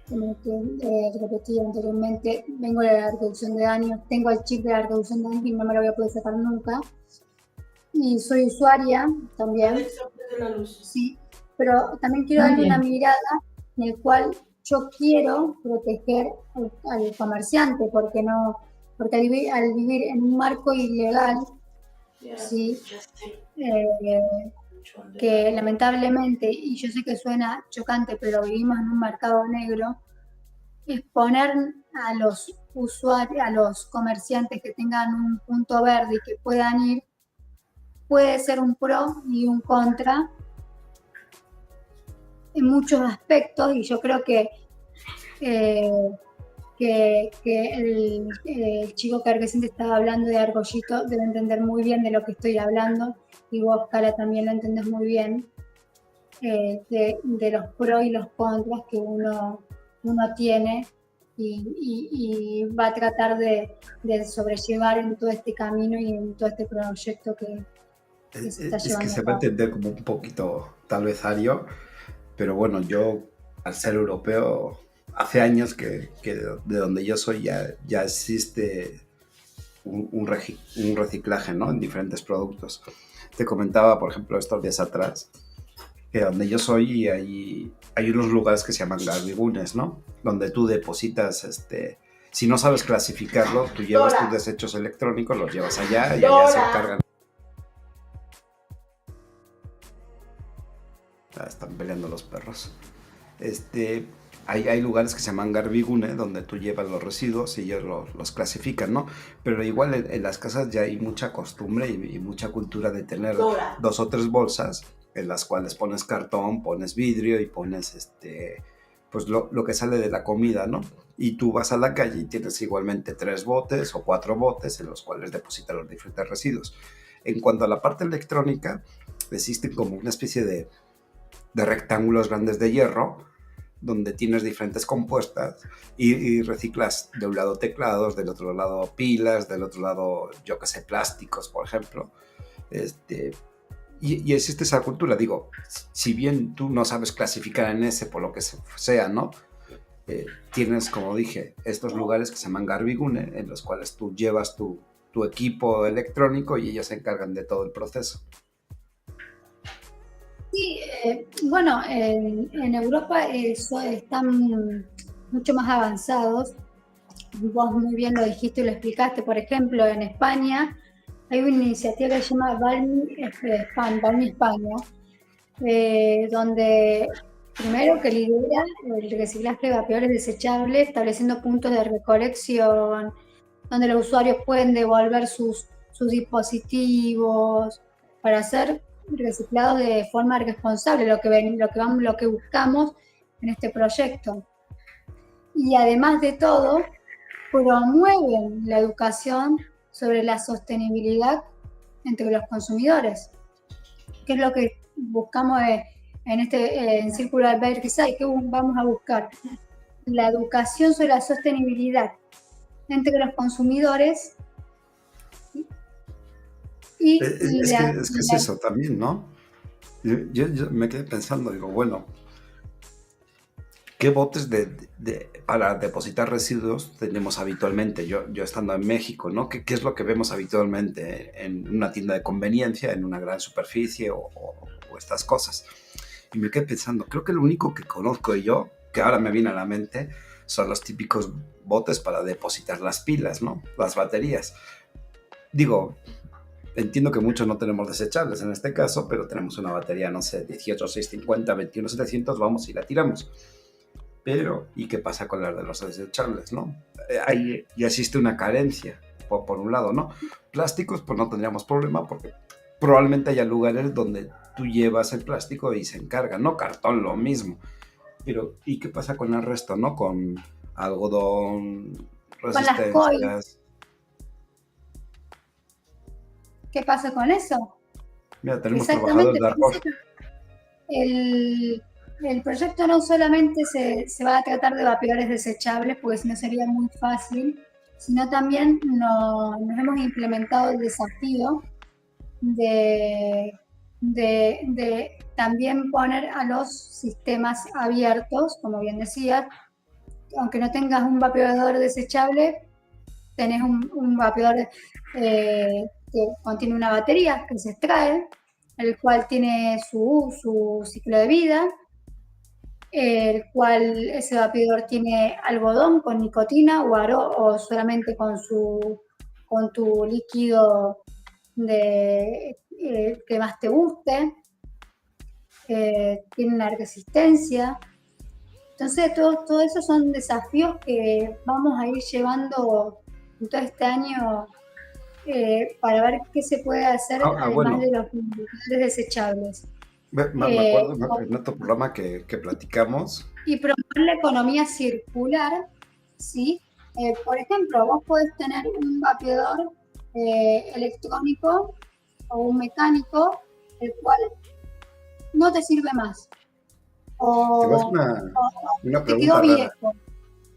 como que repetí anteriormente, vengo de la reducción de daños, tengo el chip de la reducción de daños y no me lo voy a poder sacar nunca. Y soy usuaria también, sí, pero también quiero darle una mirada en el cual yo quiero proteger al comerciante, porque al vivir en un marco ilegal, sí, que lamentablemente, y yo sé que suena chocante, pero vivimos en un mercado negro, exponer a los usuarios, a los comerciantes que tengan un punto verde y que puedan ir, puede ser un pro y un contra, en muchos aspectos, y yo creo que el chico que recién te estaba hablando de Argollito debe entender muy bien de lo que estoy hablando, y vos, Cala, también lo entendés muy bien, de los pros y los contras que uno tiene y va a tratar de sobrellevar en todo este camino y en todo este proyecto que se está llevando. Es que se va a entender como un poquito tal vez ario, pero bueno, yo al ser europeo, hace años que de donde yo soy ya existe un reciclaje, ¿no? En diferentes productos. Te comentaba, por ejemplo, estos días atrás, que donde yo soy hay unos lugares que se llaman garbigunes, ¿no? Donde tú depositas, si no sabes clasificarlo, tú llevas tus desechos electrónicos, los llevas allá y allá se encargan. Están peleando los perros. Hay lugares que se llaman garbigune, donde tú llevas los residuos y ellos los clasifican, ¿no? Pero igual en las casas ya hay mucha costumbre y mucha cultura de tener 2 o 3 bolsas en las cuales pones cartón, pones vidrio y pones pues lo que sale de la comida, ¿no? Y tú vas a la calle y tienes igualmente 3 botes o 4 botes en los cuales depositas los diferentes residuos. En cuanto a la parte electrónica, existen como una especie de rectángulos grandes de hierro donde tienes diferentes compuestas y reciclas de un lado teclados, del otro lado pilas, del otro lado, yo qué sé, plásticos, por ejemplo. Y existe esa cultura, digo, si bien tú no sabes clasificar en ese por lo que sea, ¿no? Tienes, como dije, estos lugares que se llaman garbigune, en los cuales tú llevas tu equipo electrónico y ellos se encargan de todo el proceso. Sí, bueno, en Europa están mucho más avanzados. Vos muy bien lo dijiste y lo explicaste. Por ejemplo, en España hay una iniciativa que se llama Balmi España, donde primero que lidera el reciclaje de vapeadores desechables, estableciendo puntos de recolección, donde los usuarios pueden devolver sus dispositivos para ser reciclados de forma responsable, lo que buscamos en este proyecto. Y además de todo, promueven la educación sobre la sostenibilidad entre los consumidores, que es lo que buscamos en Circular by Recycle. ¿Qué vamos a buscar? La educación sobre la sostenibilidad entre los consumidores. Es eso también, ¿no? Yo me quedé pensando, digo, bueno, ¿qué botes para depositar residuos tenemos habitualmente? Yo estando en México, ¿no? ¿Qué es lo que vemos habitualmente en una tienda de conveniencia, en una gran superficie o estas cosas? Y me quedé pensando, creo que lo único que conozco yo, que ahora me viene a la mente, son los típicos botes para depositar las pilas, ¿no? Las baterías. Digo, entiendo que muchos no tenemos desechables en este caso, pero tenemos una batería, no sé, 18650, 21700, vamos y la tiramos. Pero, ¿y qué pasa con las de los desechables, no? Ahí ya existe una carencia, por un lado, ¿no? Plásticos, pues no tendríamos problema porque probablemente haya lugares donde tú llevas el plástico y se encarga, ¿no? Cartón, lo mismo. Pero, ¿y qué pasa con el resto, no? Con algodón, resistencias. ¿Qué pasa con eso? Mira, tenemos trabajadores de arroz. El proyecto no solamente se va a tratar de vapeadores desechables, porque si no sería muy fácil, sino también nos hemos implementado el desafío de también poner a los sistemas abiertos, como bien decías, aunque no tengas un vapeador desechable, tenés un vapeador que contiene una batería que se extrae, el cual tiene su ciclo de vida, el cual ese vapeador tiene algodón con nicotina o solamente con tu líquido que más te guste, tiene una resistencia. Entonces todo eso son desafíos que vamos a ir llevando todo este año para ver qué se puede hacer además de los vapeadores desechables. Me acuerdo en otro programa que platicamos. Y promover la economía circular, ¿sí? Por ejemplo, vos podés tener un vapeador electrónico o un mecánico, el cual no te sirve más. Te voy a hacer una te quedó pregunta rara. viejo.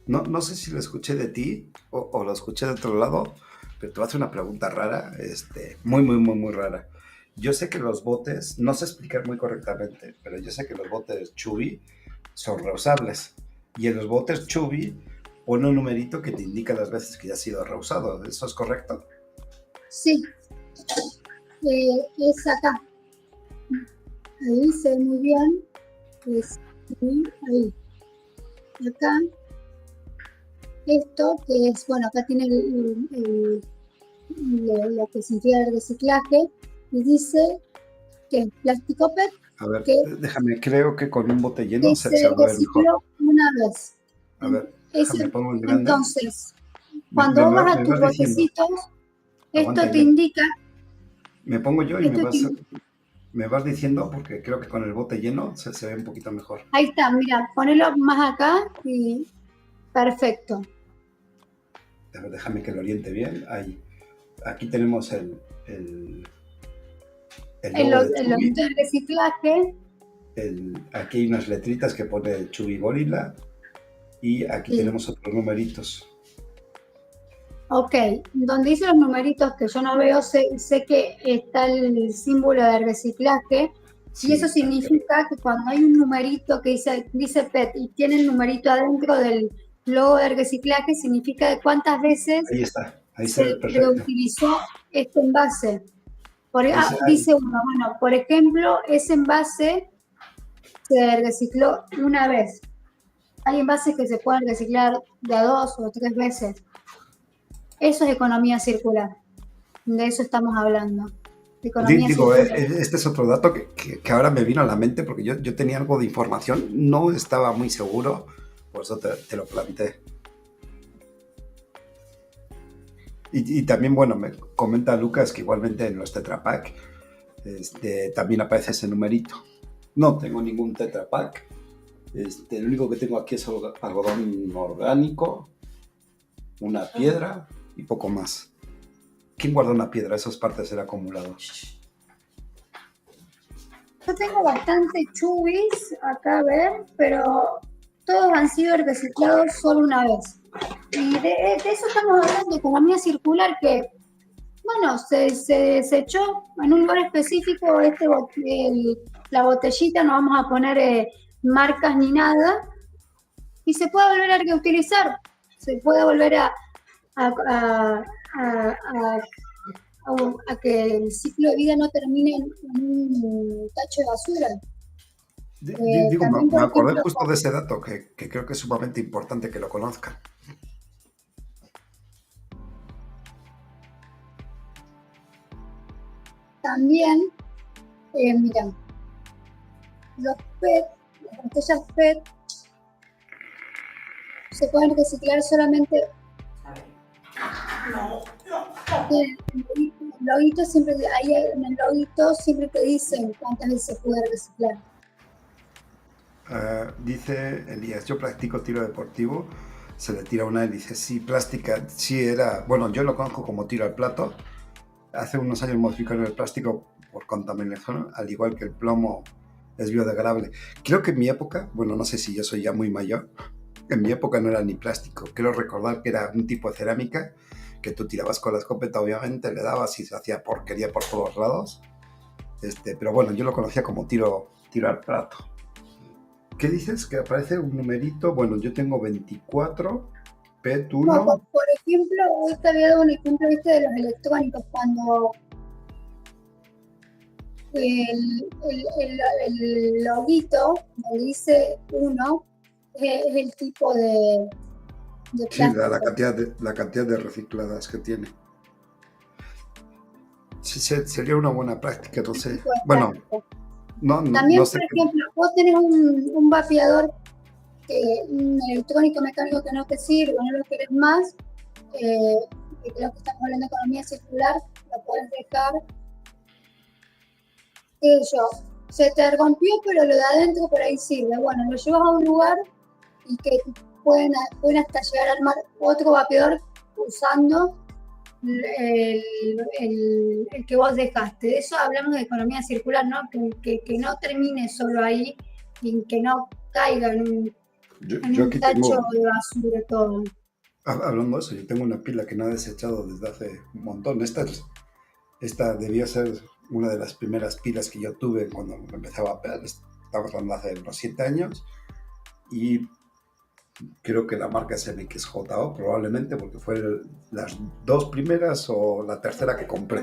No sé si lo escuché de ti o lo escuché de otro lado, pero te voy a hacer una pregunta rara, muy rara. Yo sé que los botes, no sé explicar muy correctamente, pero yo sé que los botes Chubby son reusables. Y en los botes Chubby pone un numerito que te indica las veces que ya ha sido reusado. ¿Eso es correcto? Sí, es acá. Ahí se ve muy bien. Ahí. Acá. Esto que es, bueno, acá tiene lo que significa el reciclaje y dice que es plástico PET. A ver, que déjame, creo que con un bote lleno se va a ver recicló mejor. una vez. A ver, déjame pongo en grande. Entonces, cuando vas a tus botecitos, esto te indica. Me pongo yo y me vas diciendo, porque creo que con el bote lleno se ve un poquito mejor. Ahí está, mira, ponelo más acá y perfecto. A ver, déjame que lo oriente bien. Ahí. Aquí tenemos el loguito de reciclaje. Aquí hay unas letritas que pone Chubby Gorilla y aquí tenemos otros numeritos. Ok, donde dice los numeritos que yo no veo, sé que está el símbolo de reciclaje, sí, y eso significa que cuando hay un numerito que dice PET y tiene el numerito adentro del logo de reciclaje, significa de cuántas veces ahí está, ahí se reutilizó este envase. Dice uno, bueno, por ejemplo, ese envase se recicló una vez. Hay envases que se pueden reciclar de a 2 o 3 veces. Eso es economía circular. De eso estamos hablando. Este es otro dato que ahora me vino a la mente porque yo tenía algo de información, no estaba muy seguro, por eso te lo planteé. Y también, bueno, me comenta Lucas que igualmente en los Tetra Pak también aparece ese numerito. No tengo ningún Tetra Pak. Lo único que tengo aquí es algodón orgánico, una piedra y poco más. ¿Quién guarda una piedra? Esas partes del acumulado. Yo tengo bastante chubis acá a ver, pero todos han sido reciclados solo una vez. Y de eso estamos hablando, de economía circular, que, bueno, se echó en un lugar específico la botellita, no vamos a poner marcas ni nada, y se puede volver a reutilizar, se puede volver a que el ciclo de vida no termine en un tacho de basura. Me acordé justo de ese dato que creo que es sumamente importante que lo conozcan. También, mira, los PET, las botellas PET, se pueden reciclar solamente. El loguito siempre, ahí en el loguito siempre te dicen cuántas veces se puede reciclar. Dice Elías, yo practico tiro deportivo, se le tira una y dice, sí, plástica, sí era, bueno, yo lo conozco como tiro al plato. Hace unos años modificaron el plástico por contaminación, al igual que el plomo es biodegradable. Creo que en mi época, bueno, no sé si yo soy ya muy mayor, en mi época no era ni plástico. Quiero recordar que era un tipo de cerámica que tú tirabas con la escopeta, obviamente, le dabas y se hacía porquería por todos lados. Pero bueno, yo lo conocía como tiro al plato. ¿Qué dices? Que aparece un numerito. Bueno, yo tengo 24, PET1. No, por ejemplo, hoy te había dado un ejemplo de los electrónicos, cuando el loguito donde dice 1 es el tipo de plástico. Sí, la cantidad de recicladas que tiene. Sí, sería una buena práctica, no sé. Bueno, también, no sé, por ejemplo, vos tenés un vapeador, un electrónico mecánico que no te sirve, no lo querés más, y creo que estamos hablando de economía circular, lo podés dejar, se te rompió, pero lo de adentro por ahí sirve. Bueno, lo llevas a un lugar y que pueden hasta llegar a armar otro vapeador usando el que vos dejaste. De eso hablamos de economía circular, ¿no? Que no termine solo ahí y que no caiga en un tacho de basura todo. Hablando de eso, yo tengo una pila que no he desechado desde hace un montón. Esta debió ser una de las primeras pilas que yo tuve cuando empezaba a vapear. Estamos hablando hace unos 7 años. Y creo que la marca es MXJO, probablemente, porque fue las 2 primeras o la tercera que compré.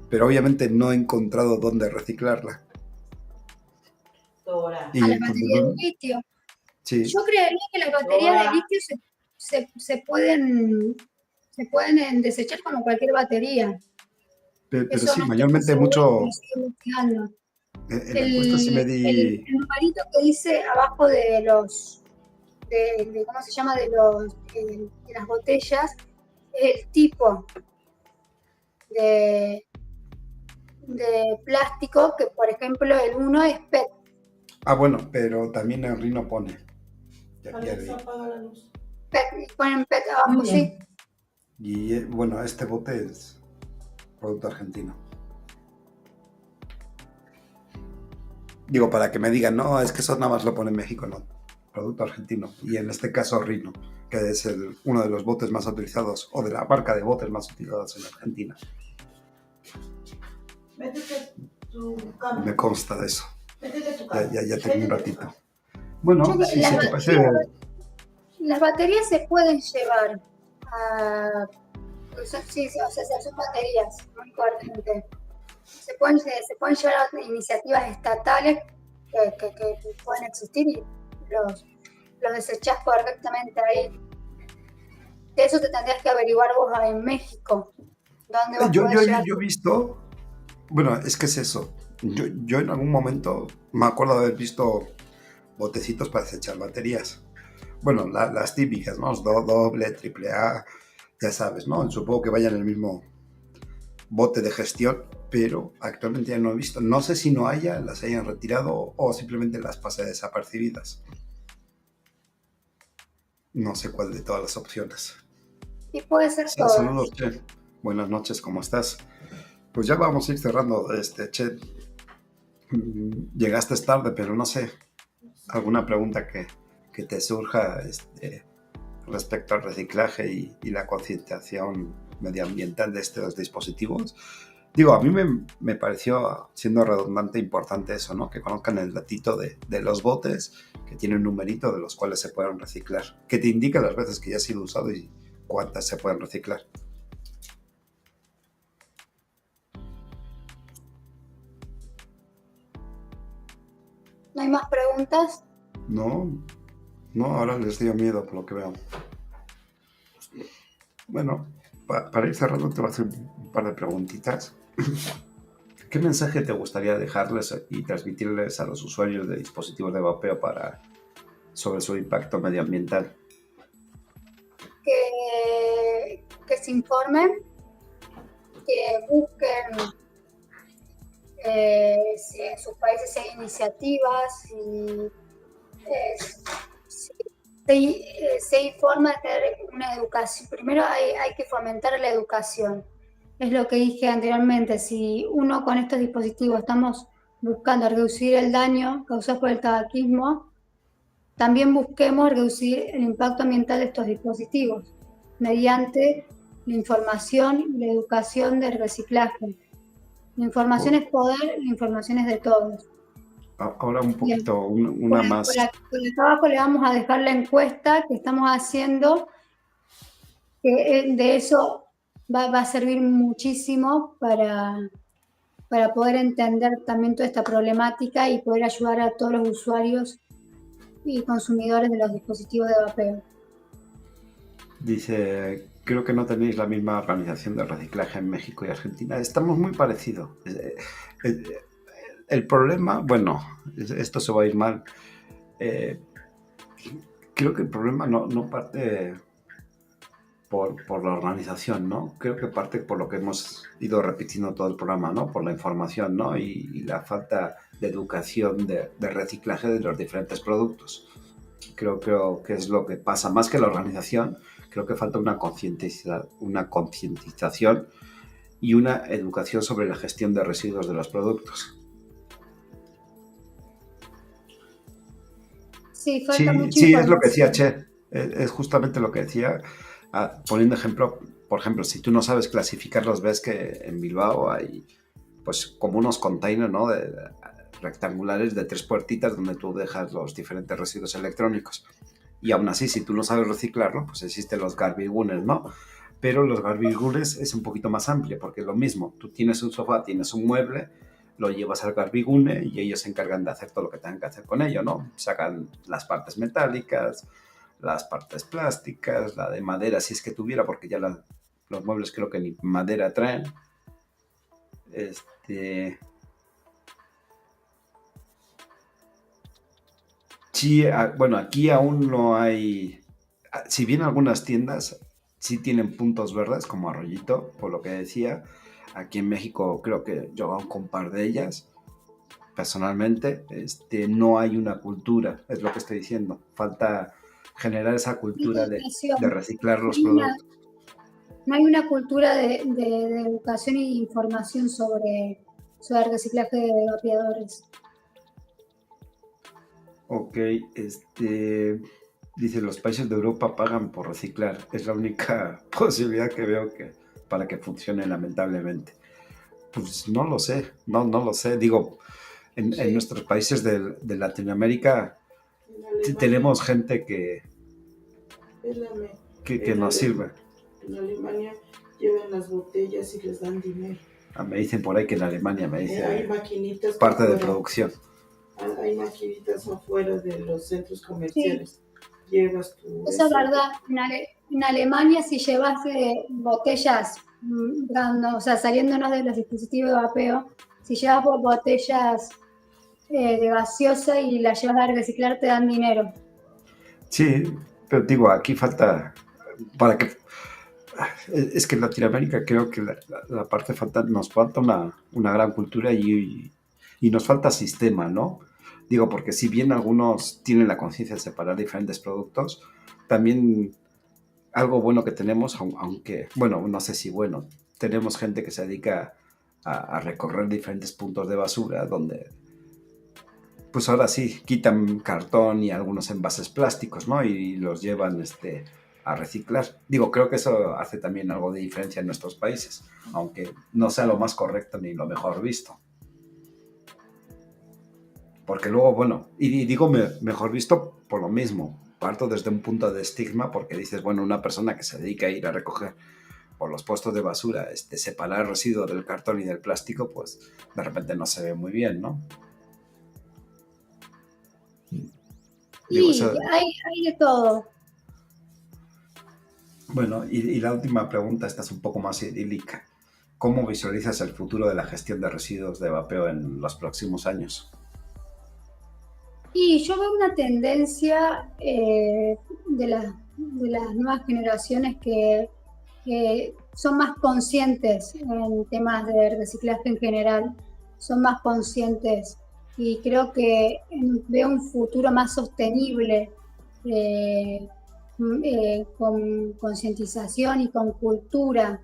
Pero obviamente no he encontrado dónde reciclarla. Y, a las baterías de litio. Sí. Yo creería que las baterías de litio se pueden desechar como cualquier batería. Pero sí, mayormente mucho... En la encuesta sí me di... El numerito que dice abajo de los... De ¿cómo se llama? De las botellas, es el tipo de plástico, que por ejemplo el 1 es PET. Ah, bueno, pero también el Rino pone. PET, ponen PET abajo, sí. Y bueno, este bote es producto argentino. Digo, para que me digan, no, es que eso nada más lo pone en México, no. Producto argentino. Y en este caso Rino, que es uno de los botes más utilizados, o de la marca de botes más utilizados en Argentina. Métete tu cámara. Me consta de eso. Métete tu cámara. Ya tengo un ratito. Bueno, si se te parece... Las baterías se pueden llevar a... Sí, o sea, son baterías, muy importante. Se pueden llevar a iniciativas estatales que pueden existir y los desechás correctamente ahí. De eso te tendrías que averiguar vos en México. ¿Dónde yo he visto... Bueno, es que es eso. Yo en algún momento me acuerdo de haber visto botecitos para desechar baterías. Bueno, las típicas, ¿no? Doble, triple A, ya sabes, ¿no? Supongo que vayan en el mismo bote de gestión, pero actualmente ya no he visto. No sé si las hayan retirado o simplemente las pasé desapercibidas. No sé cuál de todas las opciones. Y puede ser todo. Saludos, Che. Buenas noches, ¿cómo estás? Pues ya vamos a ir cerrando, Che. Llegaste tarde, pero no sé, alguna pregunta que te surja respecto al reciclaje y la concienciación medioambiental de estos dispositivos. Digo, a mí me pareció, siendo redundante, importante eso, ¿no? Que conozcan el datito de los botes, que tiene un numerito de los cuales se pueden reciclar, que te indica las veces que ya ha sido usado y cuántas se pueden reciclar. ¿No hay más preguntas? No, ahora les dio miedo por lo que veo. Bueno, para ir cerrando te voy a hacer un par de preguntitas. ¿Qué mensaje te gustaría dejarles y transmitirles a los usuarios de dispositivos de vapeo sobre su impacto medioambiental? Que se informen, que busquen si en sus países hay iniciativas, se informa de tener una educación. Primero hay que fomentar la educación. Es lo que dije anteriormente, si uno con estos dispositivos estamos buscando reducir el daño causado por el tabaquismo, también busquemos reducir el impacto ambiental de estos dispositivos mediante la información y la educación del reciclaje. La información es poder, la información es de todos. Ahora un poquito, una más. Por el trabajo le vamos a dejar la encuesta que estamos haciendo, que de eso va a servir muchísimo para poder entender también toda esta problemática y poder ayudar a todos los usuarios y consumidores de los dispositivos de vapeo. Dice, creo que no tenéis la misma organización de reciclaje en México y Argentina. Estamos muy parecidos. El problema, bueno, esto se va a ir mal. Creo que el problema no parte por la organización, ¿no? Creo que parte por lo que hemos ido repitiendo todo el programa, ¿no? Por la información, ¿no? Y la falta de educación de reciclaje de los diferentes productos. Creo que es lo que pasa. Más que la organización, creo que falta una concientización y una educación sobre la gestión de residuos de los productos. Sí, falta mucha Sí, es lo que información. decía Che. Es justamente lo que decía. Poniendo ejemplo, por ejemplo, si tú no sabes clasificarlos, ves que en Bilbao hay pues como unos containers, ¿no? Rectangulares de 3 puertitas donde tú dejas los diferentes residuos electrónicos. Y aún así, si tú no sabes reciclarlo, pues existen los garbage gunners, ¿no? Pero los garbage gunners es un poquito más amplio, porque es lo mismo. Tú tienes un sofá, tienes un mueble, lo llevas al garbage gunner y ellos se encargan de hacer todo lo que tengan que hacer con ello, ¿no? Sacan las partes metálicas, las partes plásticas, la de madera, si es que tuviera, porque ya los muebles creo que ni madera traen. Sí, bueno, aquí aún no hay, si bien algunas tiendas sí tienen puntos verdes, como Arroyito, por lo que decía, aquí en México creo que yo conozco un par de ellas, personalmente, no hay una cultura, es lo que estoy diciendo, falta generar esa cultura de reciclar los productos. No hay una cultura de educación e información sobre el reciclaje de vapeadores. Ok, dice, los países de Europa pagan por reciclar. Es la única posibilidad que veo para que funcione, lamentablemente. Pues no lo sé, no lo sé. Digo, en nuestros países de Latinoamérica tenemos gente que nos sirve. En Alemania llevan las botellas y les dan dinero. Me dicen por ahí que en Alemania, me dicen, hay maquinitas parte de producción. Hay maquinitas afuera de los centros comerciales. Sí. Llevas tu... Eso es verdad. En Alemania, si llevas botellas, o sea, saliéndonos de los dispositivos de vapeo, si llevas botellas de gaseosa y las llevas a reciclar, te dan dinero. Sí, pero digo, aquí falta, para que... Es que en Latinoamérica creo que la parte falta, nos falta una gran cultura y nos falta sistema, ¿no? Digo, porque si bien algunos tienen la conciencia de separar diferentes productos, también algo bueno que tenemos, aunque, bueno, no sé si bueno, tenemos gente que se dedica a recorrer diferentes puntos de basura donde, pues ahora sí, quitan cartón y algunos envases plásticos, ¿no? Y los llevan a reciclar. Digo, creo que eso hace también algo de diferencia en nuestros países, aunque no sea lo más correcto ni lo mejor visto. Porque luego, bueno, y digo mejor visto por lo mismo. Parto desde un punto de estigma porque dices, bueno, una persona que se dedica a ir a recoger por los puestos de basura, separar el residuo del cartón y del plástico, pues de repente no se ve muy bien, ¿no? Digo, sí, hay de todo. Bueno, y la última pregunta, esta es un poco más idílica. ¿Cómo visualizas el futuro de la gestión de residuos de vapeo en los próximos años? Y yo veo una tendencia de las nuevas generaciones que son más conscientes en temas de reciclaje en general, son más conscientes y creo que veo un futuro más sostenible con concientización y con cultura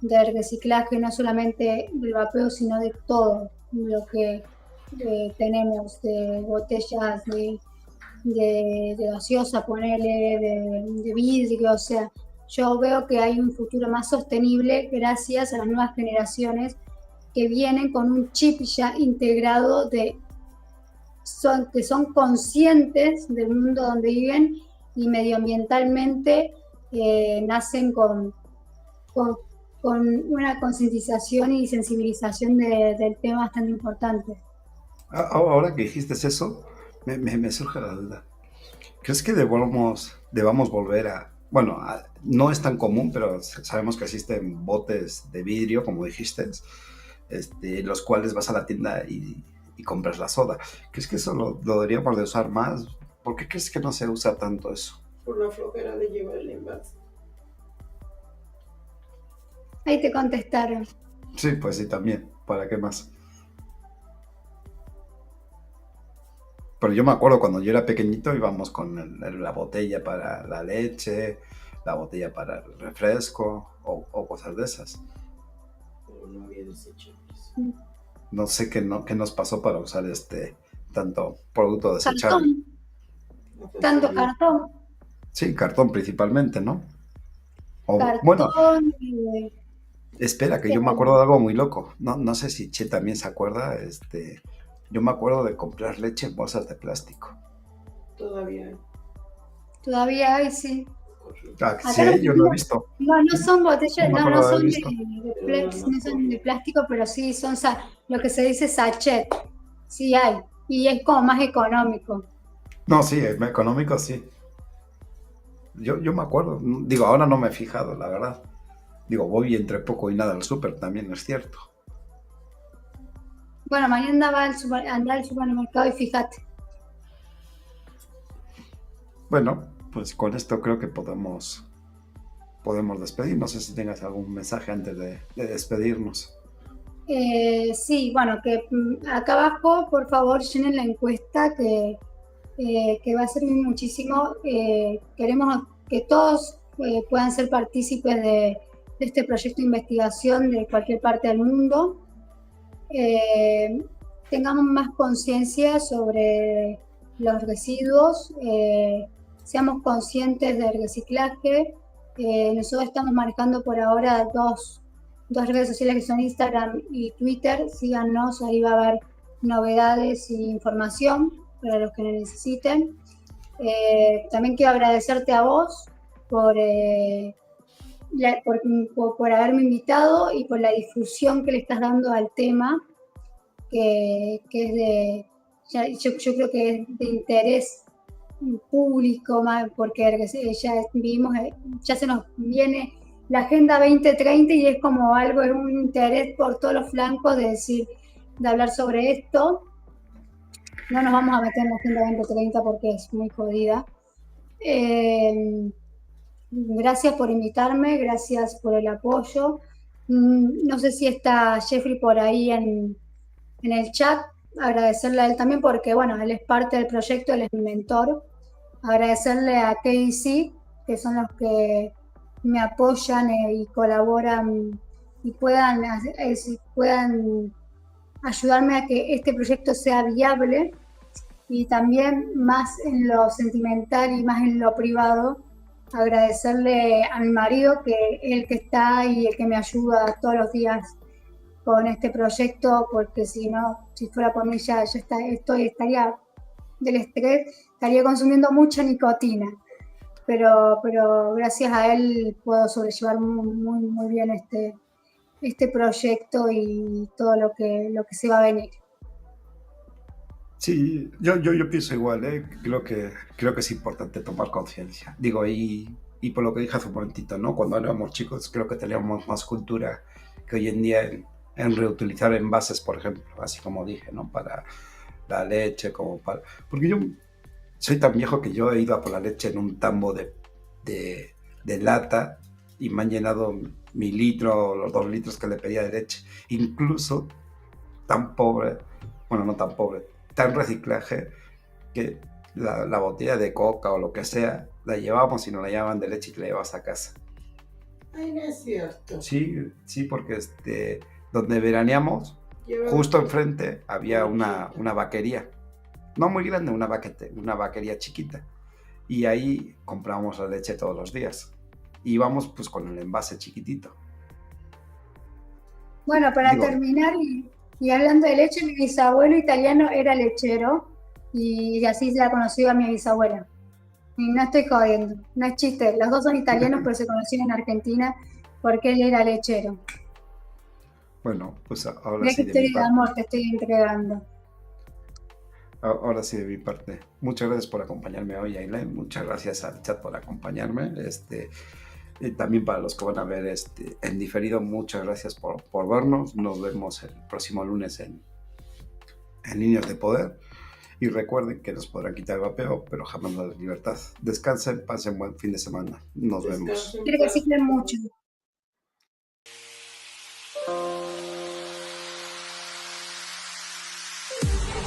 del reciclaje, no solamente del vapeo, sino de todo lo que tenemos, de botellas de gaseosa, ponerle de vidrio, o sea, yo veo que hay un futuro más sostenible gracias a las nuevas generaciones que vienen con un chip ya integrado que son conscientes del mundo donde viven y medioambientalmente nacen con una concientización y sensibilización del tema bastante importante. Ahora que dijiste eso, me surge la duda. ¿Crees que debamos volver a... Bueno, no es tan común, pero sabemos que existen botes de vidrio, como dijiste, los cuales vas a la tienda y compras la soda. ¿Crees que eso lo deberíamos de usar más? ¿Por qué crees que no se usa tanto eso? Por la flojera de llevar el envase. Ahí te contestaron. Sí, pues sí, también. ¿Para qué más? Pero yo me acuerdo cuando yo era pequeñito íbamos con la botella para la leche, la botella para el refresco o cosas de esas. Pero no había desechables. No sé qué nos pasó para usar tanto producto desechable. Cartón, tanto cartón. Sí, cartón principalmente, ¿no? Bueno, Cartón, espera, que yo me acuerdo de algo muy loco. No sé si Che también se acuerda. Yo me acuerdo de comprar leche en bolsas de plástico. todavía hay, sí. Ah, Acá sí, yo lo he visto. no son botellas, No me no acuerdo de haber son visto. no son de plástico, pero sí son lo que se dice sachet. Sí hay. Y es como más económico. No, sí, económico sí. Yo me acuerdo. Digo, ahora no me he fijado, la verdad. Digo, voy entre poco y nada al súper, también es cierto. Bueno, mañana andá al supermercado y fíjate. Bueno, pues con esto creo que podemos despedir. No sé si tengas algún mensaje antes de despedirnos. Sí, bueno, que acá abajo, por favor, llenen la encuesta que va a servir muchísimo. Queremos que todos puedan ser partícipes de este proyecto de investigación de cualquier parte del mundo. Tengamos más conciencia sobre los residuos, seamos conscientes del reciclaje. Nosotros estamos marcando por ahora dos redes sociales que son Instagram y Twitter. Síganos, ahí va a haber novedades y información para los que lo necesiten. También quiero agradecerte a vos por haberme invitado y por la difusión que le estás dando al tema, que es yo creo que es de interés público, porque ya se nos viene la Agenda 2030 y es como algo, es un interés por todos los flancos de hablar sobre esto. No nos vamos a meter en la Agenda 2030 porque es muy jodida. Gracias por invitarme, gracias por el apoyo. No sé si está Jeffrey por ahí en el chat. Agradecerle a él también porque, bueno, él es parte del proyecto, él es mi mentor. Agradecerle a KC, que son los que me apoyan y colaboran y puedan ayudarme a que este proyecto sea viable, y también más en lo sentimental y más en lo privado, agradecerle a mi marido, que es el que está y el que me ayuda todos los días con este proyecto, porque si fuera por mí ya estaría del estrés, estaría consumiendo mucha nicotina, pero gracias a él puedo sobrellevar muy, muy bien este proyecto y todo lo que se va a venir. Sí, yo pienso igual, ¿eh? Creo que es importante tomar conciencia. Digo, y por lo que dije hace un momentito, ¿no? Cuando éramos chicos creo que teníamos más cultura que hoy en día en reutilizar envases, por ejemplo, así como dije, ¿no? Para la leche, porque yo soy tan viejo que yo he ido a por la leche en un tambo de lata y me han llenado mi litro, los 2 litros que le pedía de leche. Incluso tan pobre, bueno, no tan pobre, tan reciclaje, que la botella de coca o lo que sea, la llevábamos y nos la llevaban de leche y te la llevabas a casa. Ay, no es cierto. Sí, porque donde veraneamos, justo enfrente había una vaquería. No muy grande, una vaquería chiquita. Y ahí comprábamos la leche todos los días. Y íbamos pues con el envase chiquitito. Bueno, para terminar, y hablando de leche, mi bisabuelo italiano era lechero y así se la conoció a mi bisabuela. Y no estoy jodiendo, no es chiste. Los dos son italianos, pero se conocieron en Argentina porque él era lechero. Bueno, pues ahora Mira sí qué historia de amor te estoy entregando. Ahora sí, de mi parte. Muchas gracias por acompañarme hoy, Aileen. Muchas gracias al chat por acompañarme. También para los que van a ver en diferido, muchas gracias por vernos. Nos vemos el próximo lunes en Líneas de Poder. Y recuerden que nos podrán quitar el vapeo, pero jamás la libertad. Descansen, pasen buen fin de semana. Nos vemos. Quiero que ciclen mucho.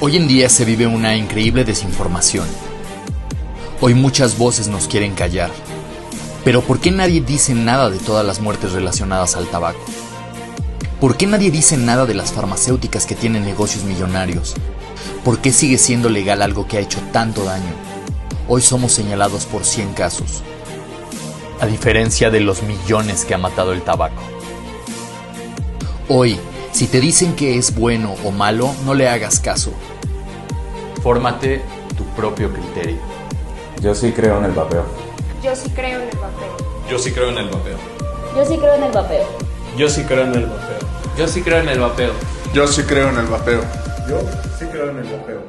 Hoy en día se vive una increíble desinformación. Hoy muchas voces nos quieren callar. Pero ¿por qué nadie dice nada de todas las muertes relacionadas al tabaco? ¿Por qué nadie dice nada de las farmacéuticas que tienen negocios millonarios? ¿Por qué sigue siendo legal algo que ha hecho tanto daño? Hoy somos señalados por 100 casos, a diferencia de los millones que ha matado el tabaco. Hoy, si te dicen que es bueno o malo, no le hagas caso. Fórmate tu propio criterio. Yo sí creo en el vapeo. Yo sí creo en el vapeo. Yo sí creo en el vapeo. Yo sí creo en el vapeo. Yo sí creo en el vapeo. Yo sí creo en el vapeo. Yo sí creo en el vapeo. Yo sí creo en el vapeo.